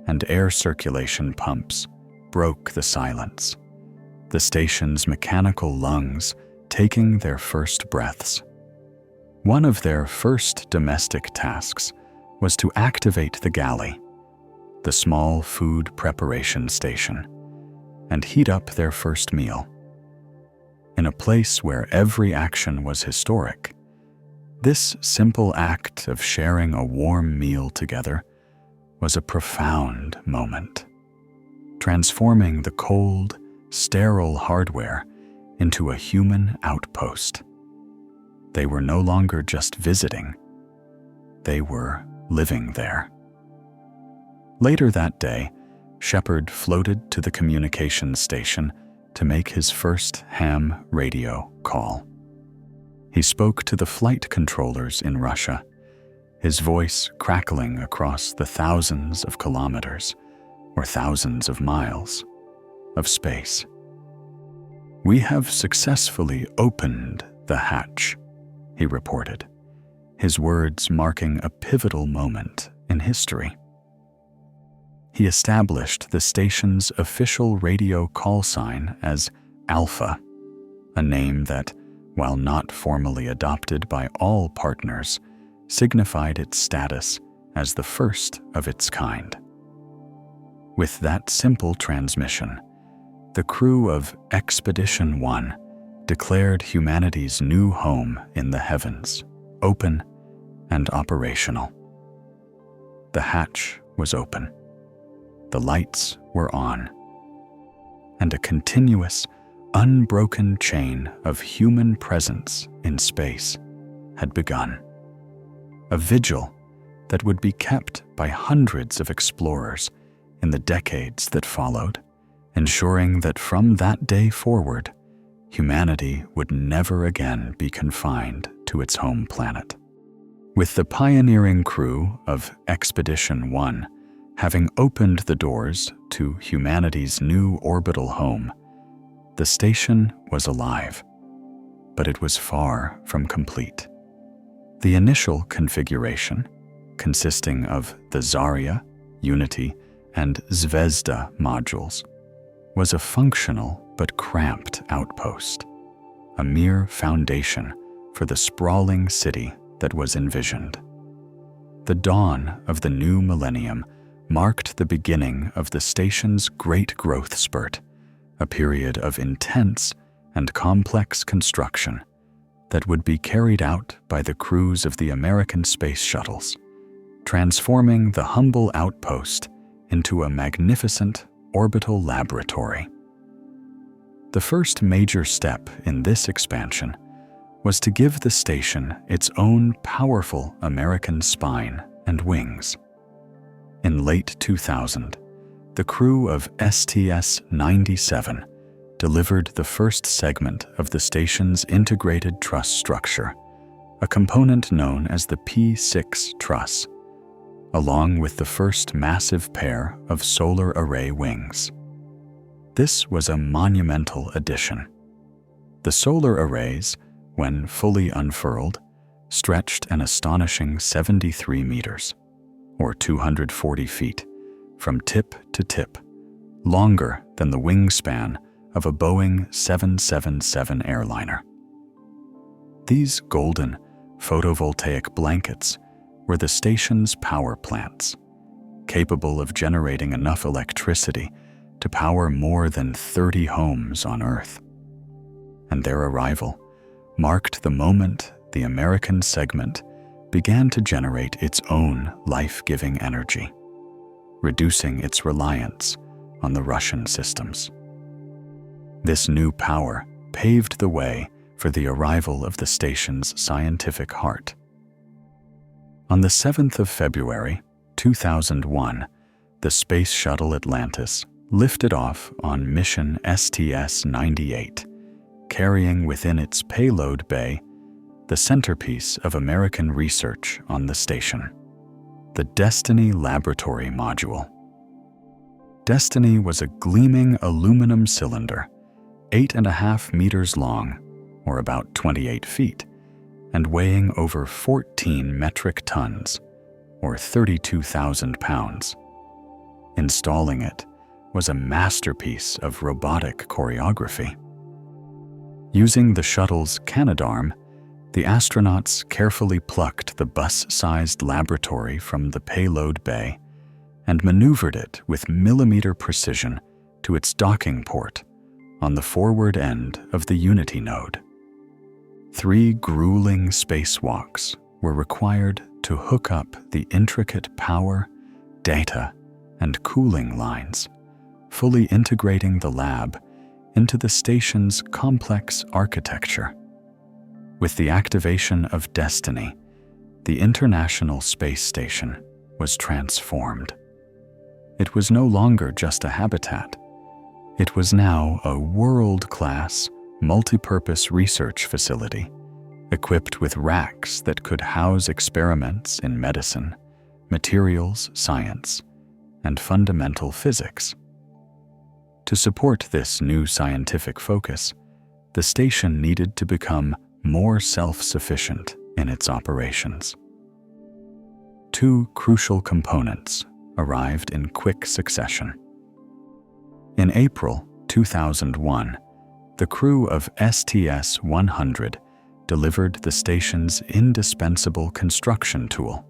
and air circulation pumps broke the silence, the station's mechanical lungs taking their first breaths. One of their first domestic tasks was to activate the galley, the small food preparation station, and heat up their first meal. In a place where every action was historic, this simple act of sharing a warm meal together was a profound moment, transforming the cold, sterile hardware into a human outpost. They were no longer just visiting, they were living there. Later that day, Shepard floated to the communications station to make his first ham radio call. He spoke to the flight controllers in Russia, his voice crackling across the thousands of kilometers or thousands of miles of space. "We have successfully opened the hatch," he reported, his words marking a pivotal moment in history. He established the station's official radio call sign as Alpha, a name that, while not formally adopted by all partners, signified its status as the first of its kind. With that simple transmission, the crew of Expedition 1 declared humanity's new home in the heavens open and operational. The hatch was open. The lights were on, and a continuous, unbroken chain of human presence in space had begun. A vigil that would be kept by hundreds of explorers in the decades that followed, ensuring that from that day forward, humanity would never again be confined to its home planet. With the pioneering crew of Expedition 1 having opened the doors to humanity's new orbital home, the station was alive, but it was far from complete. The initial configuration, consisting of the Zarya, Unity, and Zvezda modules, was a functional but cramped outpost, a mere foundation for the sprawling city that was envisioned. The dawn of the new millennium marked the beginning of the station's great growth spurt, a period of intense and complex construction that would be carried out by the crews of the American space shuttles, transforming the humble outpost into a magnificent orbital laboratory. The first major step in this expansion was to give the station its own powerful American spine and wings. In late 2000, the crew of STS-97 delivered the first segment of the station's integrated truss structure, a component known as the P6 truss, along with the first massive pair of solar array wings. This was a monumental addition. The solar arrays, when fully unfurled, stretched an astonishing 73 meters, or 240 feet, from tip to tip, longer than the wingspan of a Boeing 777 airliner. These golden photovoltaic blankets were the station's power plants, capable of generating enough electricity to power more than 30 homes on Earth. And their arrival marked the moment the American segment began to generate its own life-giving energy, reducing its reliance on the Russian systems. This new power paved the way for the arrival of the station's scientific heart. On the 7th of February, 2001, the Space Shuttle Atlantis lifted off on mission STS-98, carrying within its payload bay the centerpiece of American research on the station, the Destiny Laboratory Module. Destiny was a gleaming aluminum cylinder, 8.5 meters long, or about 28 feet, and weighing over 14 metric tons, or 32,000 pounds. Installing it was a masterpiece of robotic choreography. Using the shuttle's Canadarm, the astronauts carefully plucked the bus-sized laboratory from the payload bay and maneuvered it with millimeter precision to its docking port on the forward end of the Unity node. 3 grueling spacewalks were required to hook up the intricate power, data, and cooling lines, fully integrating the lab into the station's complex architecture. With the activation of Destiny, the International Space Station was transformed. It was no longer just a habitat. It was now a world-class, multi-purpose research facility, equipped with racks that could house experiments in medicine, materials science, and fundamental physics. To support this new scientific focus, the station needed to become more self-sufficient in its operations. Two crucial components arrived in quick succession. In April 2001, the crew of STS-100 delivered the station's indispensable construction tool,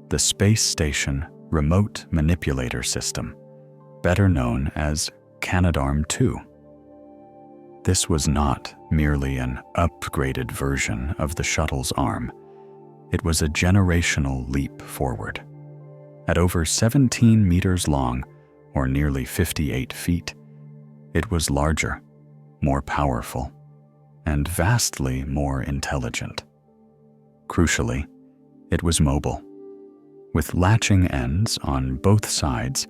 the Space Station Remote Manipulator System, better known as Canadarm2. This was not merely an upgraded version of the shuttle's arm. It was a generational leap forward. At over 17 meters long, or nearly 58 feet, it was larger, more powerful, and vastly more intelligent. Crucially, it was mobile. With latching ends on both sides,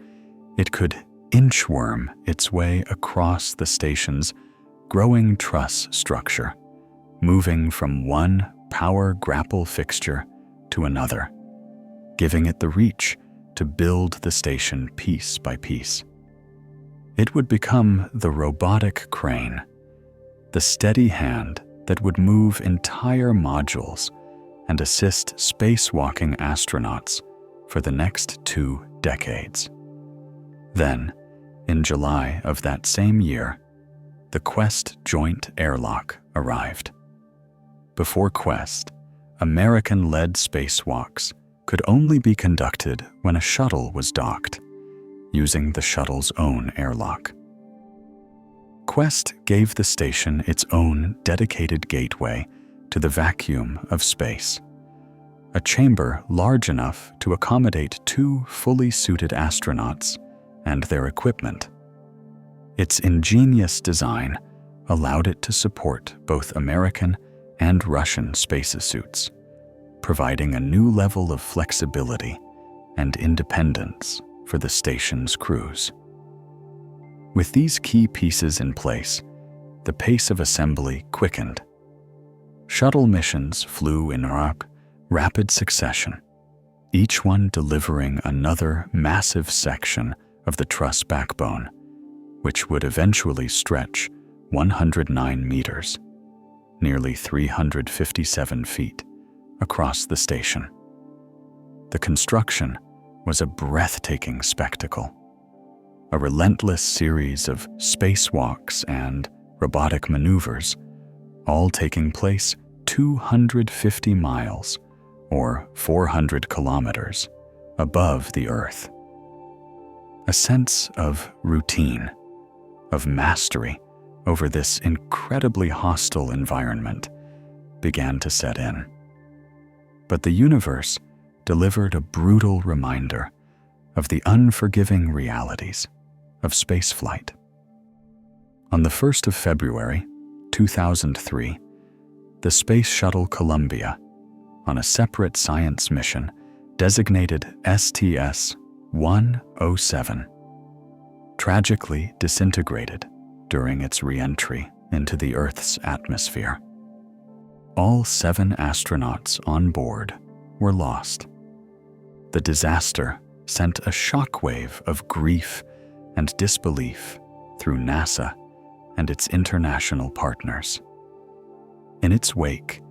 it could inchworm its way across the station's growing truss structure, moving from one power grapple fixture to another, giving it the reach to build the station piece by piece. It would become the robotic crane, the steady hand that would move entire modules and assist spacewalking astronauts for the next 2 decades. Then, in July of that same year, the Quest Joint Airlock arrived. Before Quest, American-led spacewalks could only be conducted when a shuttle was docked, using the shuttle's own airlock. Quest gave the station its own dedicated gateway to the vacuum of space, a chamber large enough to accommodate 2 fully suited astronauts and their equipment. Its ingenious design allowed it to support both American and Russian spacesuits, providing a new level of flexibility and independence for the station's crews. With these key pieces in place, the pace of assembly quickened. Shuttle missions flew in rapid succession, each one delivering another massive section of the truss backbone, which would eventually stretch 109 meters, nearly 357 feet, across the station. The construction was a breathtaking spectacle, a relentless series of spacewalks and robotic maneuvers, all taking place 250 miles, or 400 kilometers, above the Earth. A sense of routine, of mastery over this incredibly hostile environment began to set in. But the universe delivered a brutal reminder of the unforgiving realities of spaceflight. On the 1st of February, 2003, the Space Shuttle Columbia, on a separate science mission designated STS-107, tragically disintegrated during its re-entry into the Earth's atmosphere. All 7 astronauts on board were lost. The disaster sent a shockwave of grief and disbelief through NASA and its international partners. In its wake,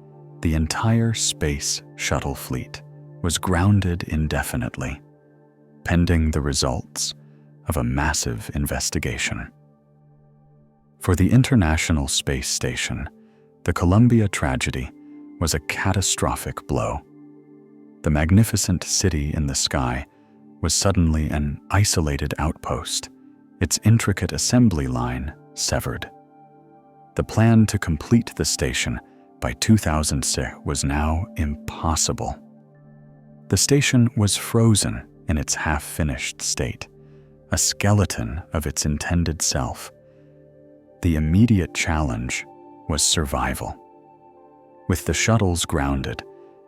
the entire space shuttle fleet was grounded indefinitely, pending the results of a massive investigation. For the International Space Station, the Columbia tragedy was a catastrophic blow. The magnificent city in the sky was suddenly an isolated outpost, its intricate assembly line severed. The plan to complete the station by 2006 was now impossible. The station was frozen in its half-finished state, a skeleton of its intended self. The immediate challenge was survival. With the shuttles grounded,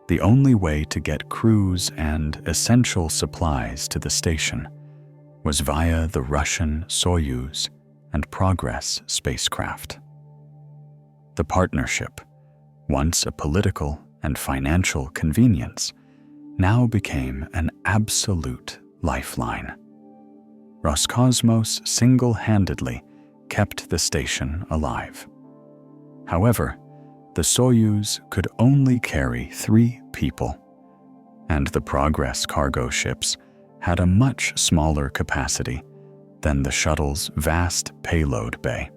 the only way to get crews and essential supplies to the station was via the Russian Soyuz and Progress spacecraft. The partnership, once a political and financial convenience, now became an absolute lifeline. Roscosmos single-handedly kept the station alive. However, the Soyuz could only carry 3 people, and the Progress cargo ships had a much smaller capacity than the shuttle's vast payload bay.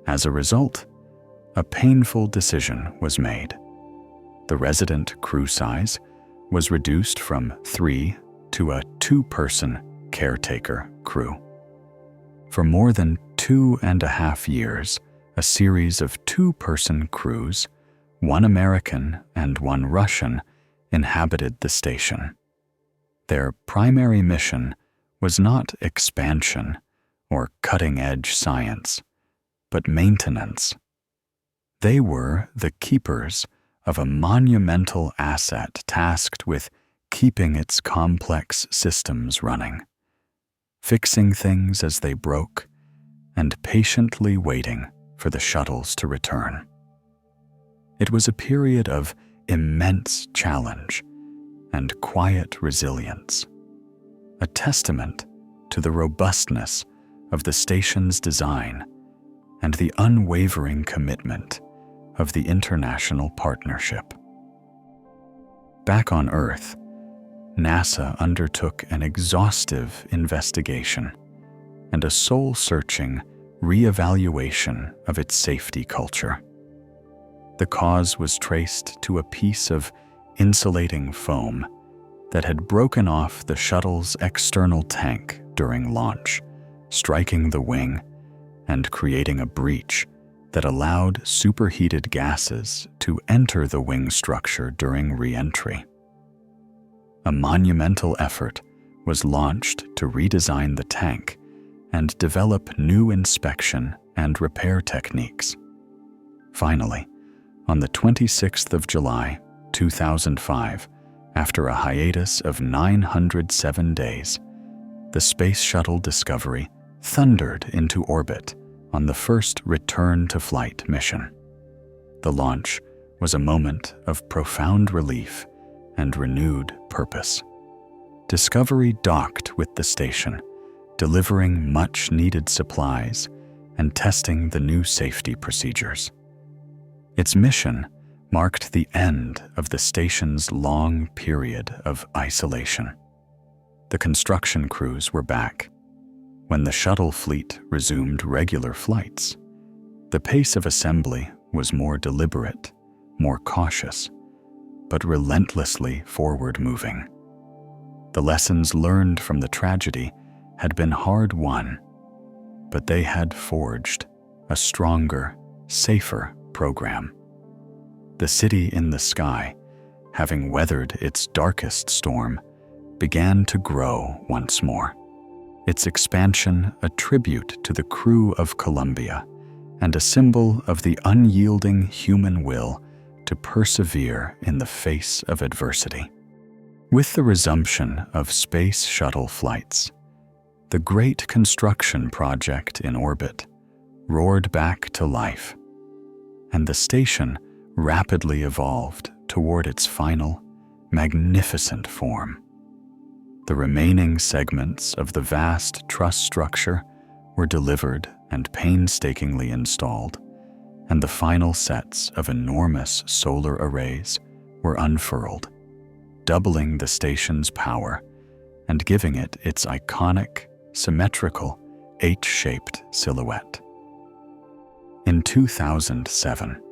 As a result, a painful decision was made. The resident crew size was reduced from 3 to a 2-person caretaker crew. For more than 2.5 years, a series of 2-person crews, 1 American and 1 Russian, inhabited the station. Their primary mission was not expansion or cutting-edge science, but maintenance. They were the keepers of a monumental asset tasked with keeping its complex systems running, fixing things as they broke, and patiently waiting for the shuttles to return. It was a period of immense challenge and quiet resilience, a testament to the robustness of the station's design and the unwavering commitment of the international partnership. Back on Earth, NASA undertook an exhaustive investigation and a soul-searching re-evaluation of its safety culture. The cause was traced to a piece of insulating foam that had broken off the shuttle's external tank during launch, striking the wing and creating a breach that allowed superheated gases to enter the wing structure during re-entry. A monumental effort was launched to redesign the tank and develop new inspection and repair techniques. Finally, on the 26th of July, 2005, after a hiatus of 907 days, the Space Shuttle Discovery thundered into orbit on the first return-to-flight mission. The launch was a moment of profound relief and renewed purpose. Discovery docked with the station, delivering much-needed supplies and testing the new safety procedures. Its mission marked the end of the station's long period of isolation. The construction crews were back. When the shuttle fleet resumed regular flights, the pace of assembly was more deliberate, more cautious, but relentlessly forward-moving. The lessons learned from the tragedy had been hard-won, but they had forged a stronger, safer program. The city in the sky, having weathered its darkest storm, began to grow once more. Its expansion a tribute to the crew of Columbia and a symbol of the unyielding human will to persevere in the face of adversity. With the resumption of space shuttle flights, the great construction project in orbit roared back to life, and the station rapidly evolved toward its final, magnificent form. The remaining segments of the vast truss structure were delivered and painstakingly installed, and the final sets of enormous solar arrays were unfurled, doubling the station's power and giving it its iconic, symmetrical, H-shaped silhouette. In 2007,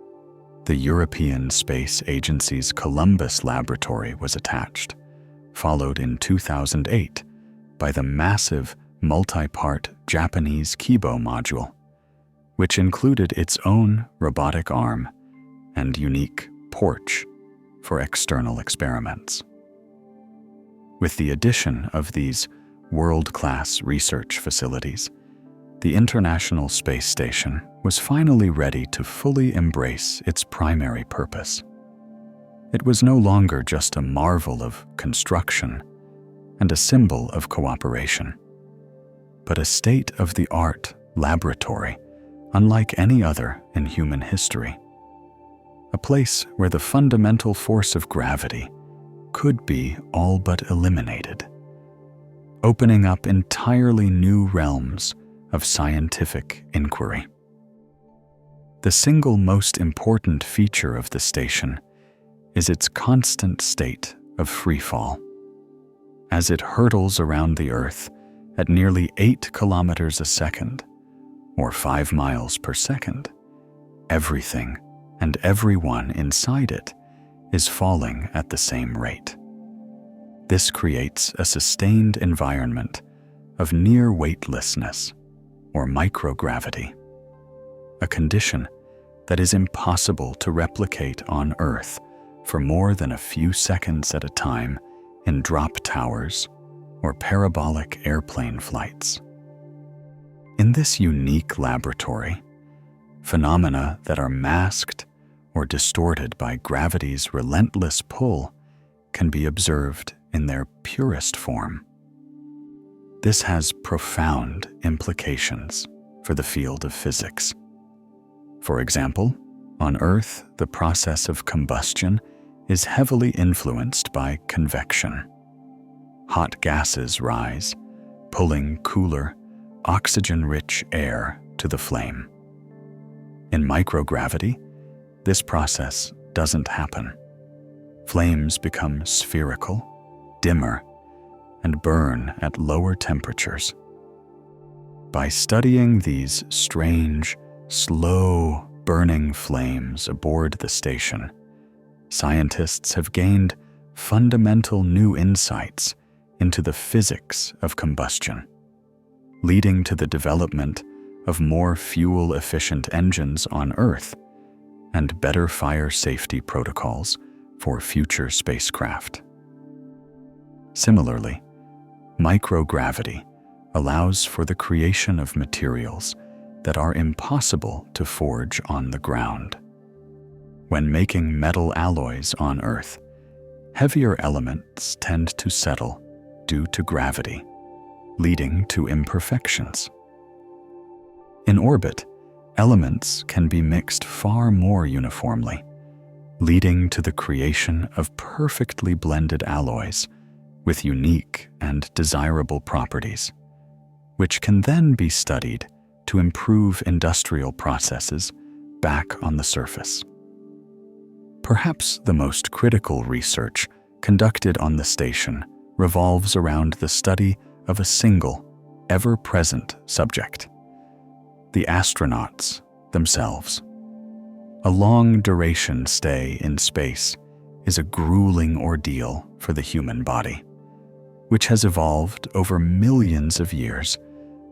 the European Space Agency's Columbus laboratory was attached, followed in 2008 by the massive multi-part Japanese Kibo module, which included its own robotic arm and unique porch for external experiments. With the addition of these world-class research facilities, the International Space Station was finally ready to fully embrace its primary purpose. It was no longer just a marvel of construction and a symbol of cooperation. but a state-of-the-art laboratory unlike any other in human history. A place where the fundamental force of gravity could be all but eliminated, opening up entirely new realms of scientific inquiry. The single most important feature of the station is its constant state of freefall. As it hurtles around the Earth at nearly 8 kilometers a second, or 5 miles per second, everything and everyone inside it is falling at the same rate. This creates a sustained environment of near weightlessness, or microgravity, a condition that is impossible to replicate on Earth for more than a few seconds at a time in drop towers or parabolic airplane flights. In this unique laboratory, phenomena that are masked or distorted by gravity's relentless pull can be observed in their purest form. This has profound implications for the field of physics. For example, on Earth, the process of combustion is heavily influenced by convection. Hot gases rise, pulling cooler, oxygen-rich air to the flame. In microgravity, this process doesn't happen. Flames become spherical, dimmer, and burn at lower temperatures. By studying these strange, slow-burning flames aboard the station, scientists have gained fundamental new insights into the physics of combustion, leading to the development of more fuel-efficient engines on Earth and better fire safety protocols for future spacecraft. Similarly, microgravity allows for the creation of materials that are impossible to forge on the ground. When making metal alloys on Earth, heavier elements tend to settle due to gravity, leading to imperfections. In orbit, elements can be mixed far more uniformly, leading to the creation of perfectly blended alloys with unique and desirable properties, which can then be studied to improve industrial processes back on the surface. Perhaps the most critical research conducted on the station revolves around the study of a single, ever-present subject: the astronauts themselves. A long-duration stay in space is a grueling ordeal for the human body, which has evolved over millions of years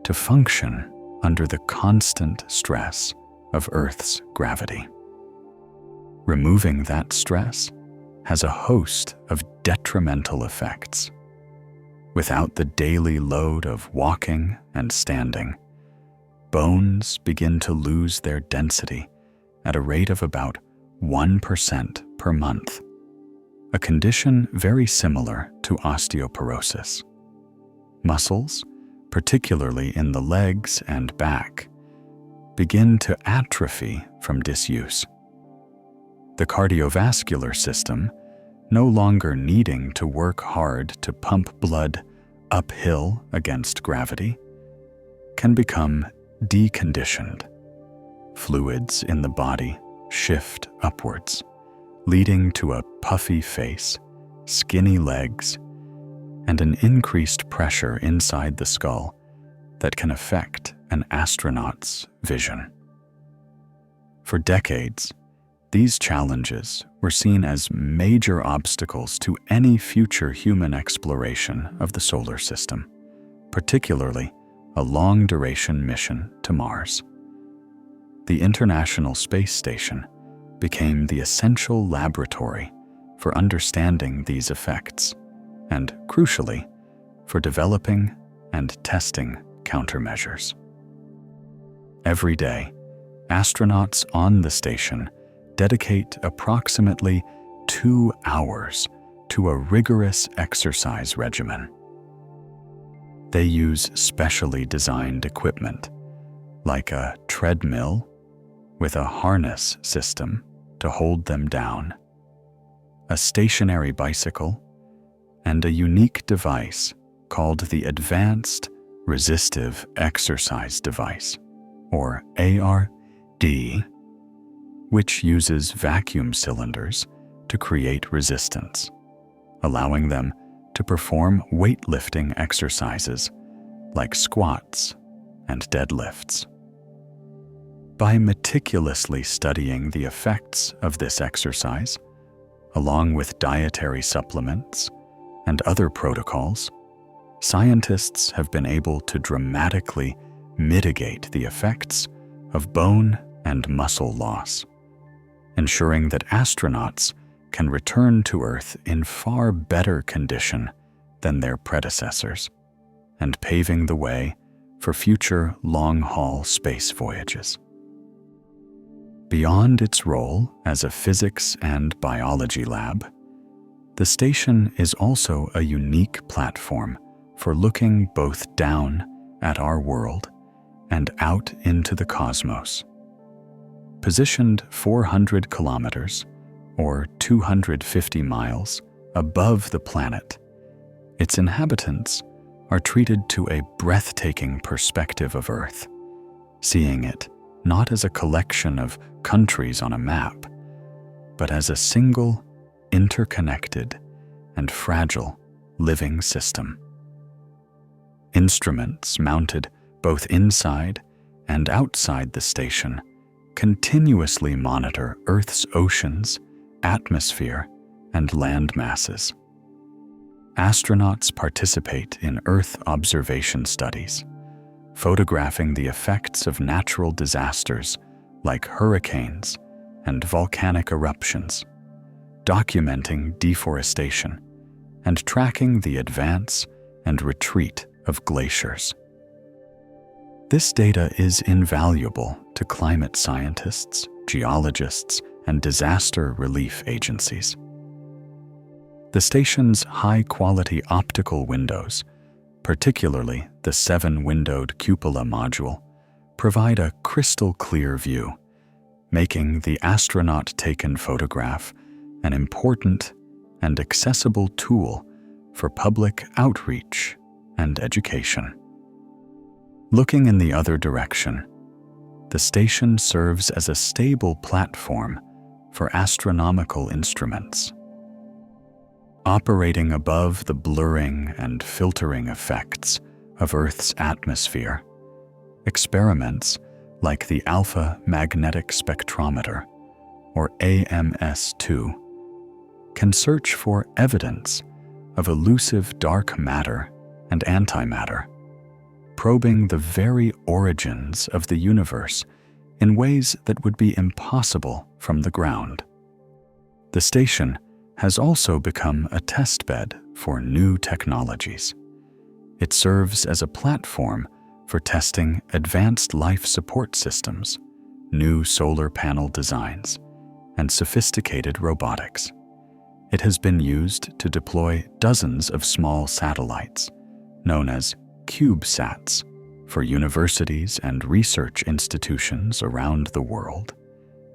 to function under the constant stress of Earth's gravity. Removing that stress has a host of detrimental effects. Without the daily load of walking and standing, bones begin to lose their density at a rate of about 1% per month, a condition very similar to osteoporosis. Muscles, particularly in the legs and back, begin to atrophy from disuse. The cardiovascular system, no longer needing to work hard to pump blood uphill against gravity, can become deconditioned. Fluids in the body shift upwards, leading to a puffy face, skinny legs, and an increased pressure inside the skull that can affect an astronaut's vision. For decades, these challenges were seen as major obstacles to any future human exploration of the solar system, particularly a long-duration mission to Mars. The International Space Station became the essential laboratory for understanding these effects and, crucially, for developing and testing countermeasures. Every day, astronauts on the station dedicate approximately 2 hours to a rigorous exercise regimen. They use specially designed equipment, like a treadmill with a harness system to hold them down, a stationary bicycle, and a unique device called the Advanced Resistive Exercise Device, or ARD, which uses vacuum cylinders to create resistance, allowing them to perform weightlifting exercises like squats and deadlifts. By meticulously studying the effects of this exercise, along with dietary supplements and other protocols, scientists have been able to dramatically mitigate the effects of bone and muscle loss, ensuring that astronauts can return to Earth in far better condition than their predecessors, and paving the way for future long-haul space voyages. Beyond its role as a physics and biology lab, the station is also a unique platform for looking both down at our world and out into the cosmos. Positioned 400 kilometers, or 250 miles, above the planet, its inhabitants are treated to a breathtaking perspective of Earth, seeing it not as a collection of countries on a map, but as a single, interconnected, and fragile living system. Instruments mounted both inside and outside the station continuously monitor Earth's oceans, atmosphere, and land masses. Astronauts participate in Earth observation studies, photographing the effects of natural disasters like hurricanes and volcanic eruptions, documenting deforestation, and tracking the advance and retreat of glaciers. This data is invaluable to climate scientists, geologists, and disaster relief agencies. The station's high-quality optical windows, particularly the 7-windowed cupola module, provide a crystal-clear view, making the astronaut-taken photograph an important and accessible tool for public outreach and education. Looking in the other direction, the station serves as a stable platform for astronomical instruments. Operating above the blurring and filtering effects of Earth's atmosphere, experiments like the Alpha Magnetic Spectrometer, or AMS-2, can search for evidence of elusive dark matter and antimatter, probing the very origins of the universe in ways that would be impossible from the ground. The station has also become a testbed for new technologies. It serves as a platform for testing advanced life support systems, new solar panel designs, and sophisticated robotics. It has been used to deploy dozens of small satellites, known as CubeSats, for universities and research institutions around the world,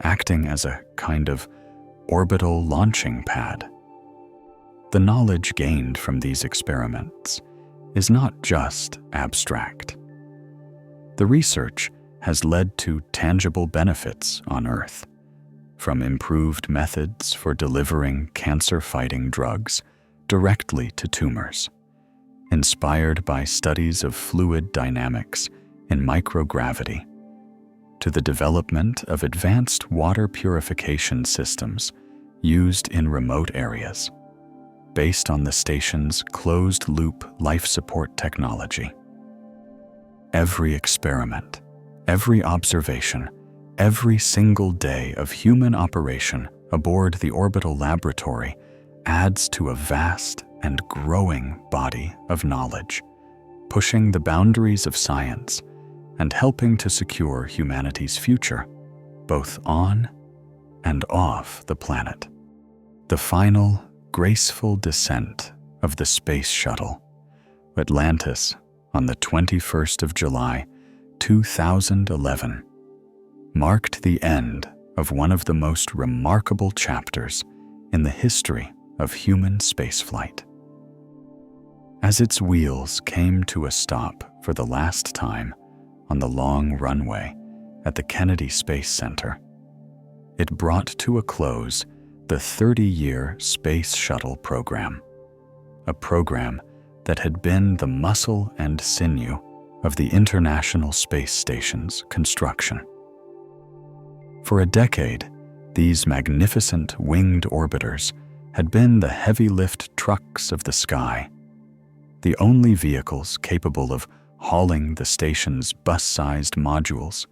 acting as a kind of orbital launching pad. The knowledge gained from these experiments is not just abstract. The research has led to tangible benefits on Earth, from improved methods for delivering cancer-fighting drugs directly to tumors, inspired by studies of fluid dynamics in microgravity, to the development of advanced water purification systems used in remote areas, based on the station's closed-loop life support technology. Every experiment, every observation, every single day of human operation aboard the orbital laboratory adds to a vast and growing body of knowledge, pushing the boundaries of science and helping to secure humanity's future, both on and off the planet. The final, graceful descent of the space shuttle, Atlantis on the 21st of July, 2011, marked the end of one of the most remarkable chapters in the history of human spaceflight. As its wheels came to a stop for the last time on the long runway at the Kennedy Space Center, it brought to a close the 30-year Space Shuttle program, a program that had been the muscle and sinew of the International Space Station's construction. For a decade, these magnificent winged orbiters had been the heavy-lift trucks of the sky, the only vehicles capable of hauling the station's bus-sized modules,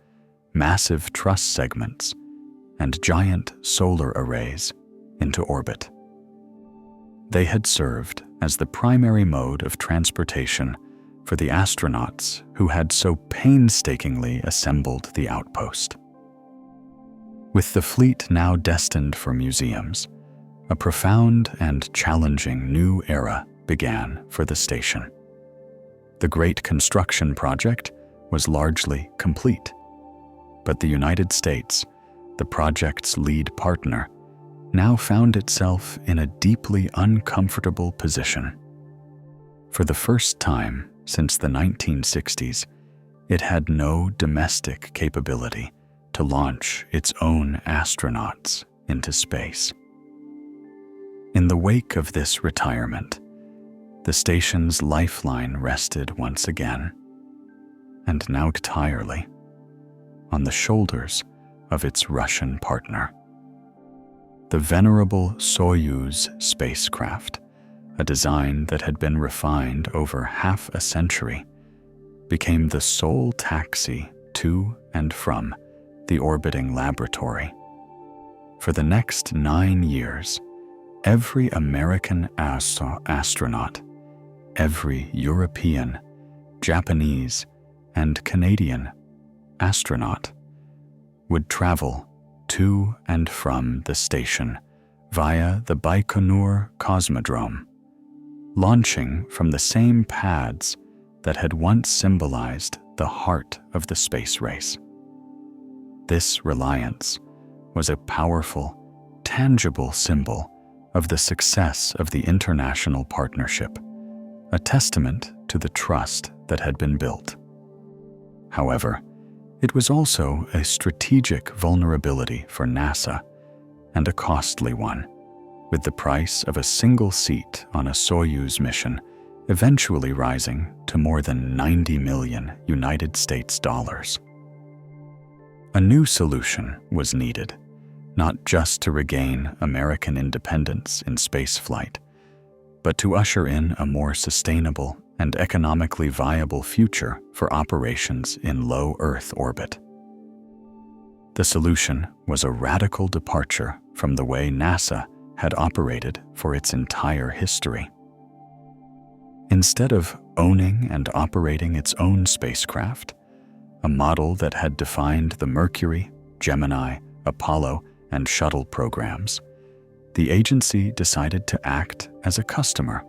massive truss segments, and giant solar arrays into orbit. They had served as the primary mode of transportation for the astronauts who had so painstakingly assembled the outpost. With the fleet now destined for museums, a profound and challenging new era began for the station. The great construction project was largely complete, but the United States, the project's lead partner, now found itself in a deeply uncomfortable position. For the first time since the 1960s, it had no domestic capability to launch its own astronauts into space. In the wake of this retirement, the station's lifeline rested once again, and now entirely, on the shoulders of its Russian partner. The venerable Soyuz spacecraft, a design that had been refined over half a century, became the sole taxi to and from the orbiting laboratory. For the next 9 years, every American astronaut, every European, Japanese, and Canadian astronaut would travel to and from the station via the Baikonur Cosmodrome, launching from the same pads that had once symbolized the heart of the space race. This reliance was a powerful, tangible symbol of the success of the international partnership, a testament to the trust that had been built. However, it was also a strategic vulnerability for NASA, and a costly one, with the price of a single seat on a Soyuz mission eventually rising to more than $90 million United States dollars. A new solution was needed, not just to regain American independence in spaceflight, but to usher in a more sustainable and economically viable future for operations in low Earth orbit. The solution was a radical departure from the way NASA had operated for its entire history. Instead of owning and operating its own spacecraft, a model that had defined the Mercury, Gemini, Apollo, and Shuttle programs, the agency decided to act as a customer,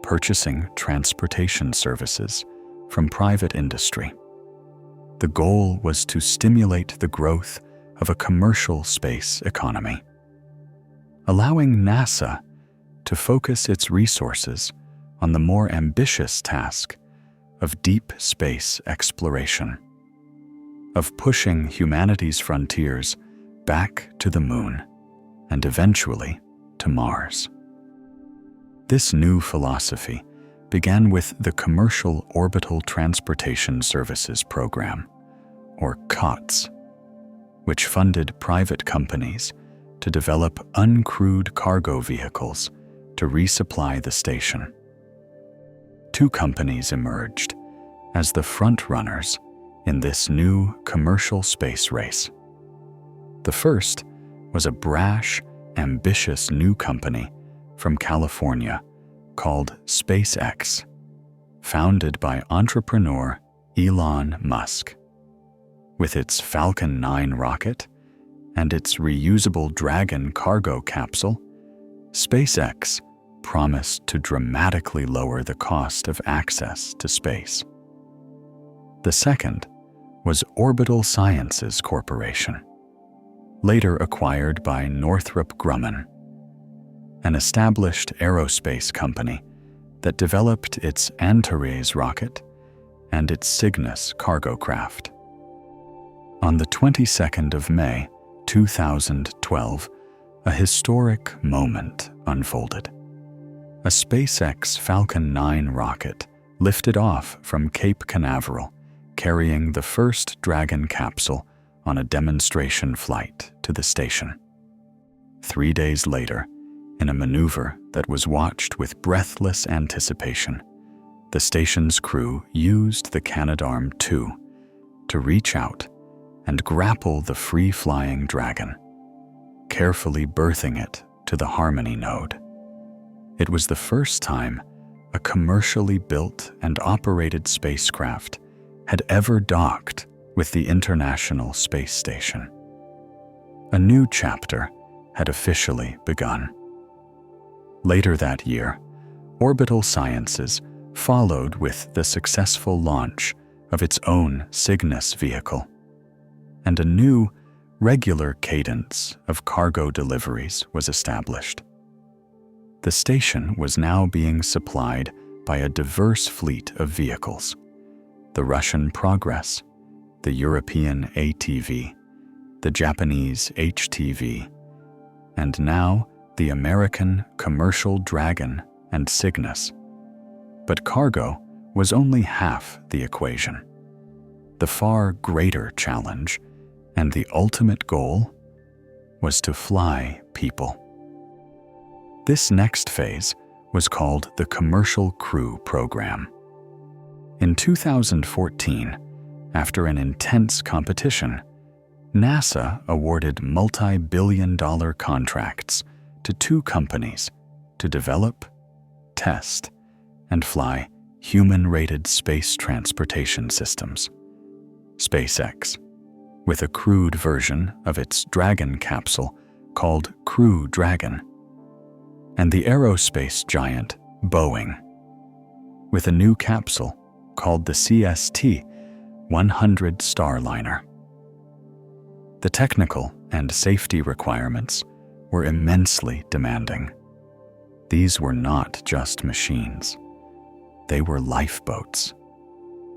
purchasing transportation services from private industry. The goal was to stimulate the growth of a commercial space economy, allowing NASA to focus its resources on the more ambitious task of deep space exploration, of pushing humanity's frontiers back to the Moon and eventually to Mars. This new philosophy began with the Commercial Orbital Transportation Services Program, or COTS, which funded private companies to develop uncrewed cargo vehicles to resupply the station. Two companies emerged as the front-runners in this new commercial space race. The first was a brash, ambitious new company from California called SpaceX, founded by entrepreneur Elon Musk. With its Falcon 9 rocket and its reusable Dragon cargo capsule, SpaceX promised to dramatically lower the cost of access to space. The second was Orbital Sciences Corporation, later acquired by Northrop Grumman, an established aerospace company that developed its Antares rocket and its Cygnus cargo craft. On the 22nd of May, 2012, a historic moment unfolded. A SpaceX Falcon 9 rocket lifted off from Cape Canaveral, carrying the first Dragon capsule on a demonstration flight to the station. 3 days later, in a maneuver that was watched with breathless anticipation, the station's crew used the Canadarm2 to reach out and grapple the free-flying Dragon, carefully berthing it to the Harmony node. It was the first time a commercially built and operated spacecraft had ever docked with the International Space Station. A new chapter had officially begun. Later that year, Orbital Sciences followed with the successful launch of its own Cygnus vehicle, and a new, regular cadence of cargo deliveries was established. The station was now being supplied by a diverse fleet of vehicles: the Russian Progress, the European ATV, the Japanese HTV, and now the American commercial Dragon and Cygnus. But cargo was only half the equation. The far greater challenge, and the ultimate goal, was to fly people. This next phase was called the Commercial Crew Program. In 2014, after an intense competition, NASA awarded multi-billion-dollar contracts to 2 companies to develop, test, and fly human-rated space transportation systems. SpaceX, with a crewed version of its Dragon capsule called Crew Dragon, and the aerospace giant Boeing, with a new capsule called the CST-100 Starliner. The technical and safety requirements were immensely demanding. These were not just machines. They were lifeboats.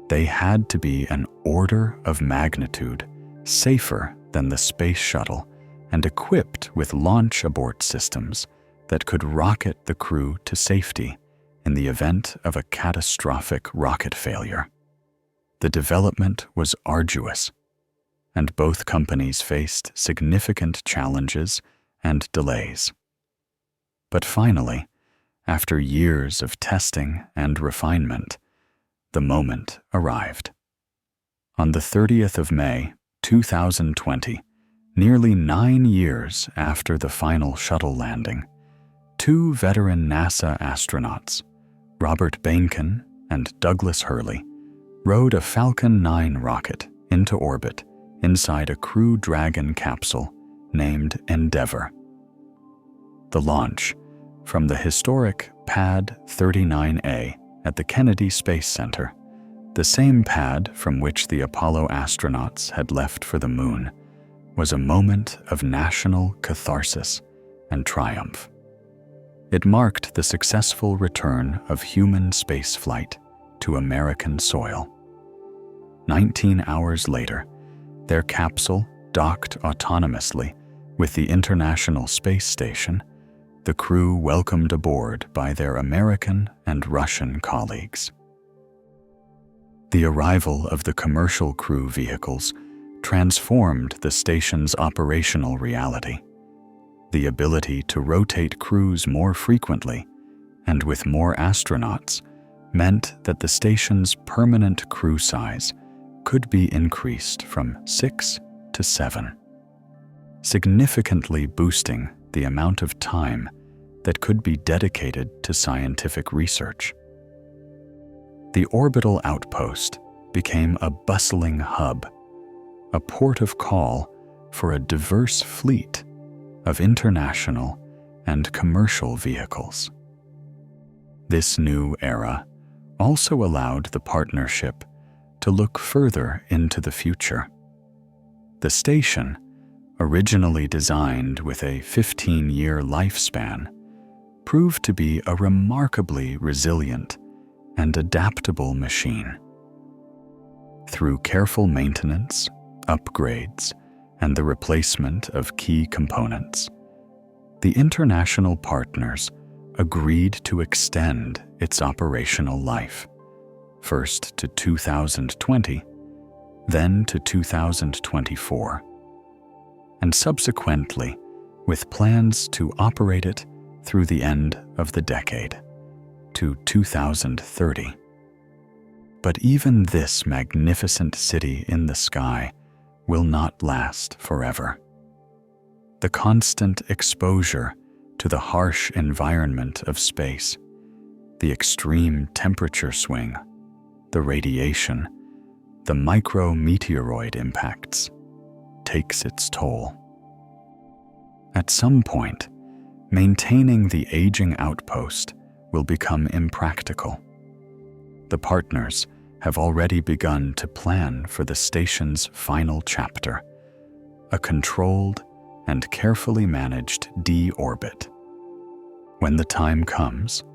They had to be an order of magnitude safer than the space shuttle and equipped with launch abort systems that could rocket the crew to safety in the event of a catastrophic rocket failure. The development was arduous, and both companies faced significant challenges and delays. But finally, after years of testing and refinement, the moment arrived. On the 30th of May, 2020, nearly 9 years after the final shuttle landing, 2 veteran NASA astronauts, Robert Bainkin and Douglas Hurley, rode a Falcon 9 rocket into orbit inside a Crew Dragon capsule named Endeavour. The launch from the historic Pad 39A at the Kennedy Space Center, the same pad from which the Apollo astronauts had left for the moon, was a moment of national catharsis and triumph. It marked the successful return of human spaceflight to American soil. 19 hours later, their capsule docked autonomously with the International Space Station, the crew welcomed aboard by their American and Russian colleagues. The arrival of the commercial crew vehicles transformed the station's operational reality. The ability to rotate crews more frequently and with more astronauts meant that the station's permanent crew size could be increased from 6 to 7, significantly boosting the amount of time that could be dedicated to scientific research. The orbital outpost became a bustling hub, a port of call for a diverse fleet of international and commercial vehicles. This new era also allowed the partnership to look further into the future. The station, originally designed with a 15-year lifespan, proved to be a remarkably resilient and adaptable machine. Through careful maintenance, upgrades, and the replacement of key components, the international partners agreed to extend its operational life, first to 2020, then to 2024, and subsequently with plans to operate it through the end of the decade, to 2030. But even this magnificent city in the sky will not last forever. The constant exposure to the harsh environment of space, the extreme temperature swing, the radiation, the micrometeoroid impacts, takes its toll. At some point, maintaining the aging outpost will become impractical. The partners have already begun to plan for the station's final chapter, a controlled and carefully managed deorbit. When the time comes,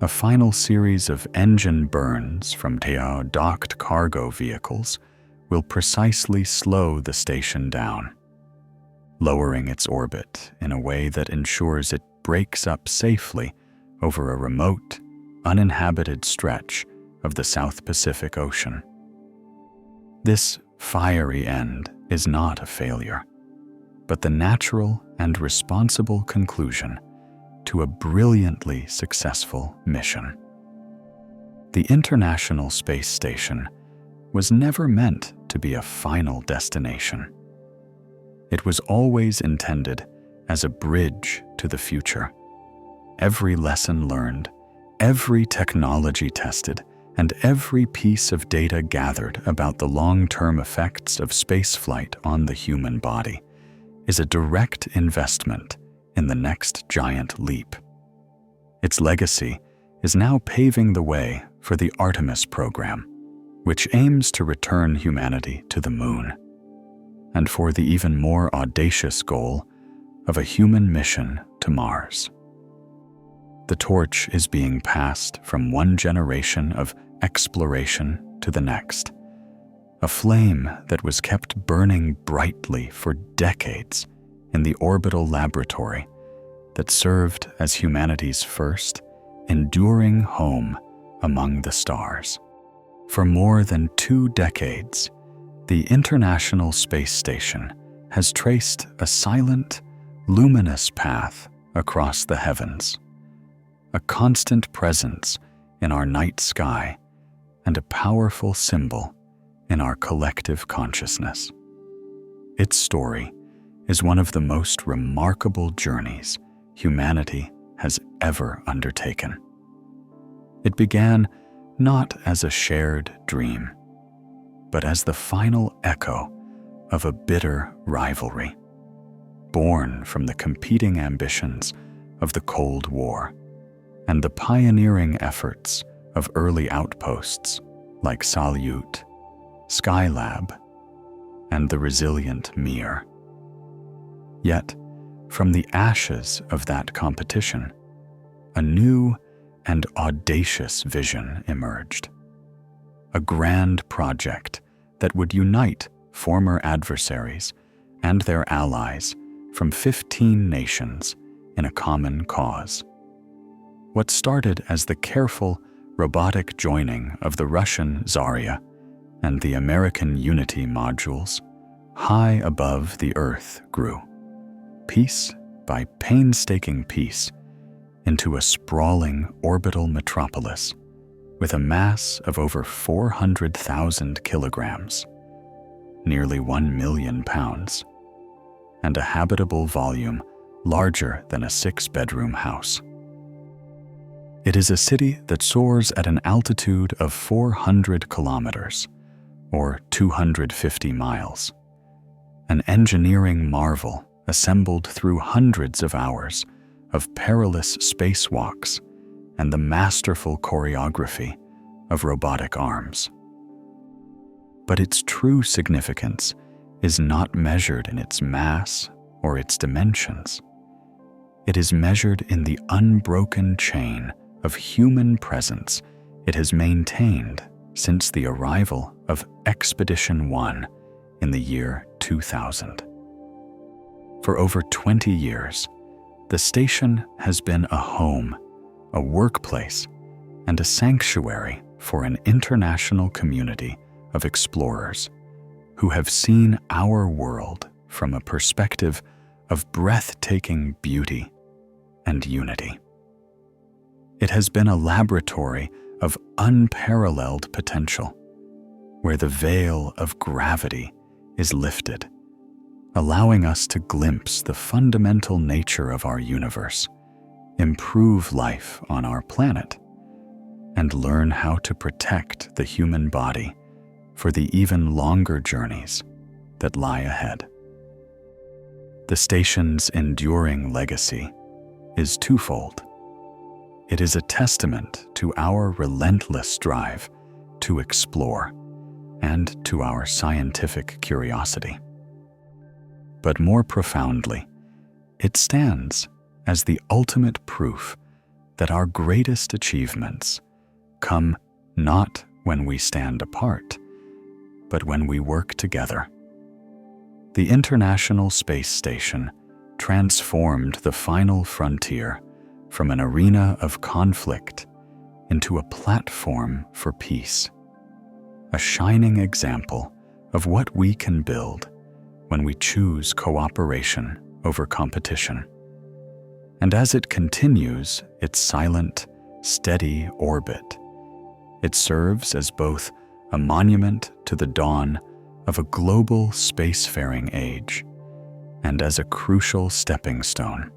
a final series of engine burns from docked cargo vehicles will precisely slow the station down, lowering its orbit in a way that ensures it breaks up safely over a remote, uninhabited stretch of the South Pacific Ocean. This fiery end is not a failure, but the natural and responsible conclusion to a brilliantly successful mission. The International Space Station was never meant to be a final destination. It was always intended as a bridge to the future. Every lesson learned, every technology tested, and every piece of data gathered about the long-term effects of spaceflight on the human body is a direct investment in the next giant leap. Its legacy is now paving the way for the Artemis program, which aims to return humanity to the moon, and for the even more audacious goal of a human mission to Mars. The torch is being passed from one generation of exploration to the next, a flame that was kept burning brightly for decades in the orbital laboratory that served as humanity's first, enduring home among the stars. For more than 2 decades, the International Space Station has traced a silent, luminous path across the heavens, a constant presence in our night sky and a powerful symbol in our collective consciousness. Its story is one of the most remarkable journeys humanity has ever undertaken. It began not as a shared dream, but as the final echo of a bitter rivalry, born from the competing ambitions of the Cold War and the pioneering efforts of early outposts like Salyut, Skylab, and the resilient Mir. Yet, from the ashes of that competition, a new and audacious vision emerged. A grand project that would unite former adversaries and their allies from 15 nations in a common cause. What started as the careful, robotic joining of the Russian Zarya and the American Unity modules high above the Earth grew, piece by painstaking piece, into a sprawling orbital metropolis with a mass of over 400,000 kilograms, nearly 1 million pounds, and a habitable volume larger than a 6-bedroom house. It is a city that soars at an altitude of 400 kilometers, or 250 miles, an engineering marvel assembled through hundreds of hours of perilous spacewalks and the masterful choreography of robotic arms. But its true significance is not measured in its mass or its dimensions. It is measured in the unbroken chain of human presence it has maintained since the arrival of Expedition 1 in the year 2000. For over 20 years, the station has been a home, a workplace, and a sanctuary for an international community of explorers who have seen our world from a perspective of breathtaking beauty and unity. It has been a laboratory of unparalleled potential, where the veil of gravity is lifted, allowing us to glimpse the fundamental nature of our universe, improve life on our planet, and learn how to protect the human body for the even longer journeys that lie ahead. The station's enduring legacy is twofold. It is a testament to our relentless drive to explore and to our scientific curiosity. But more profoundly, it stands as the ultimate proof that our greatest achievements come not when we stand apart, but when we work together. The International Space Station transformed the final frontier from an arena of conflict into a platform for peace, a shining example of what we can build when we choose cooperation over competition. And as it continues its silent, steady orbit, it serves as both a monument to the dawn of a global spacefaring age and as a crucial stepping stone,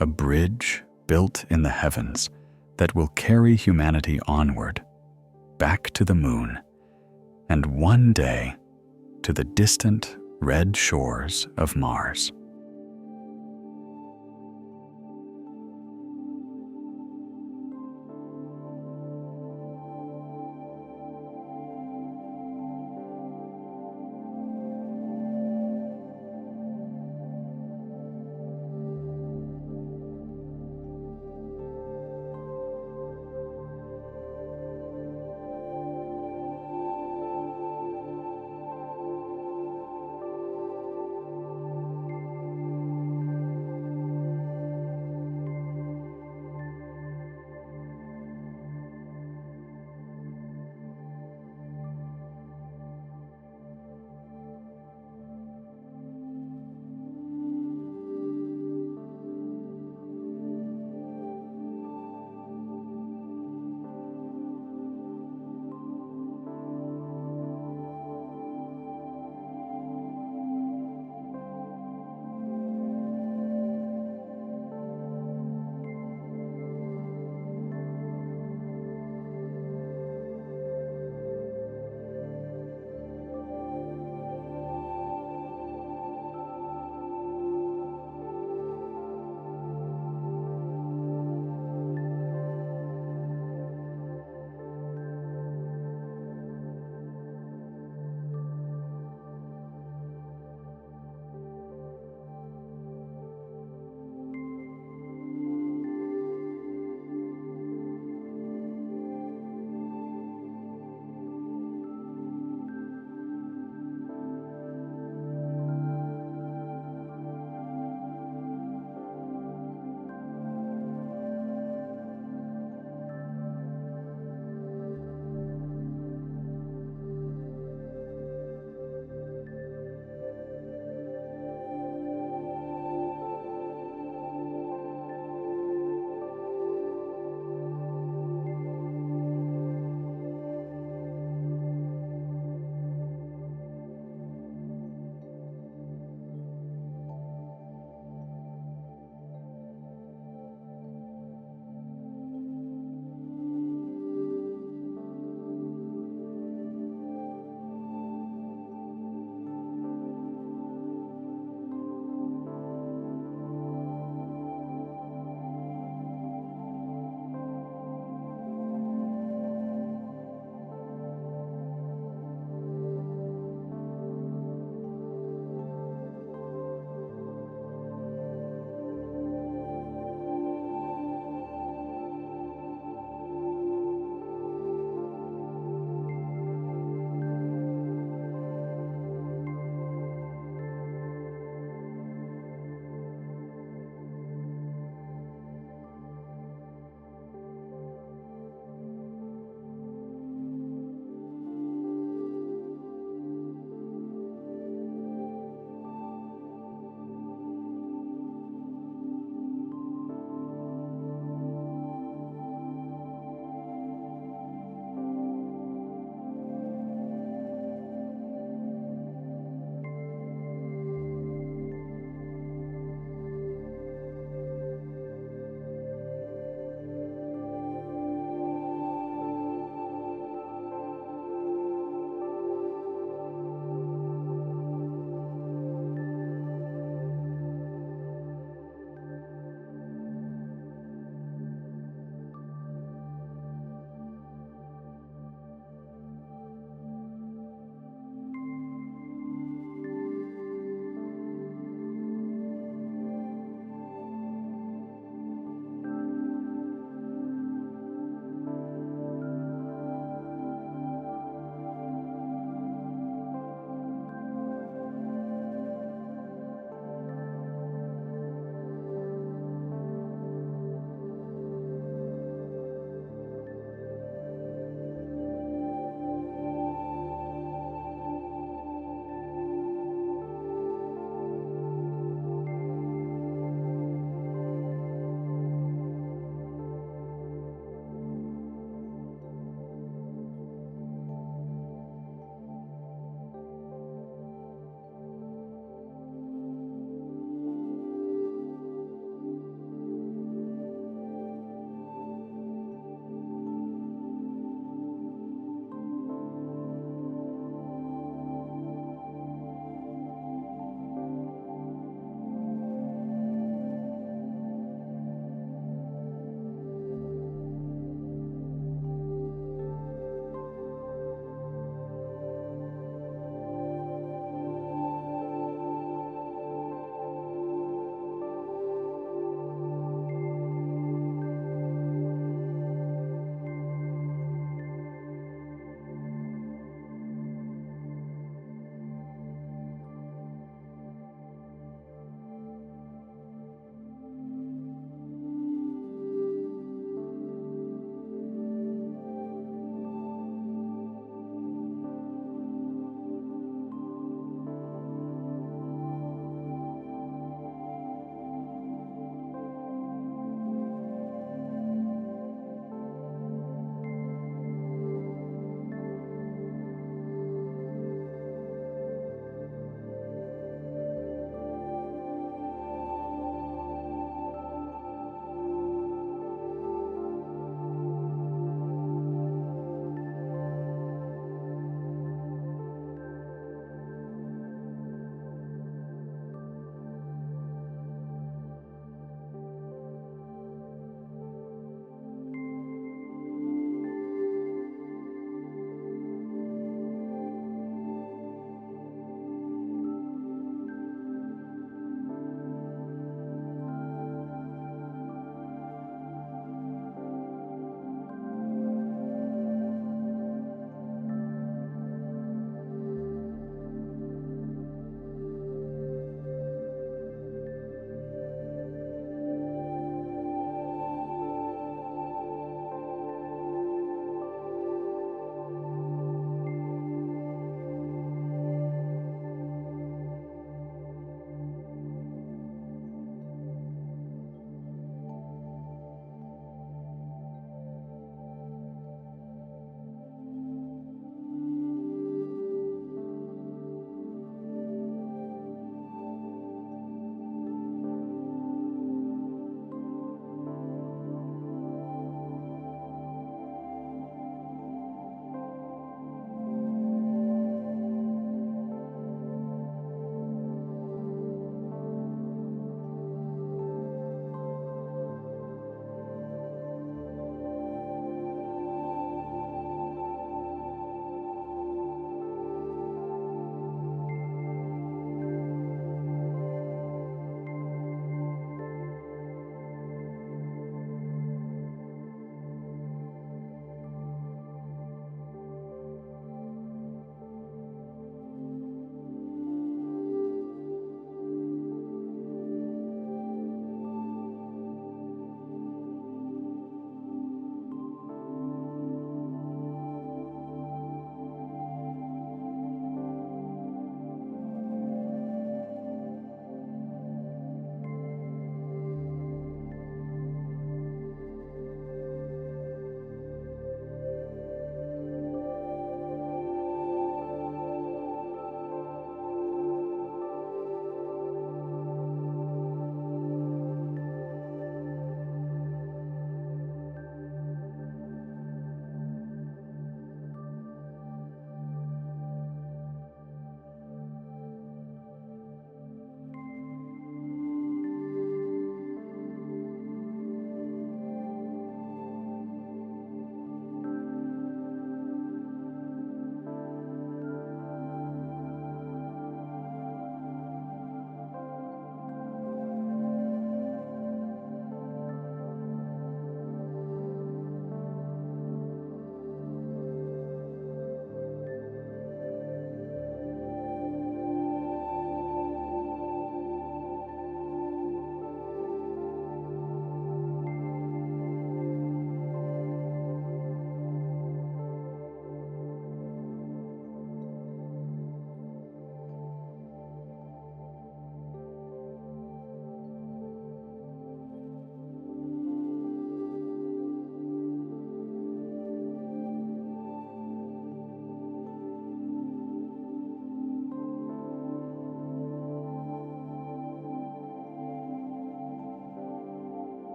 a bridge built in the heavens that will carry humanity onward, back to the moon, and one day to the distant red shores of Mars.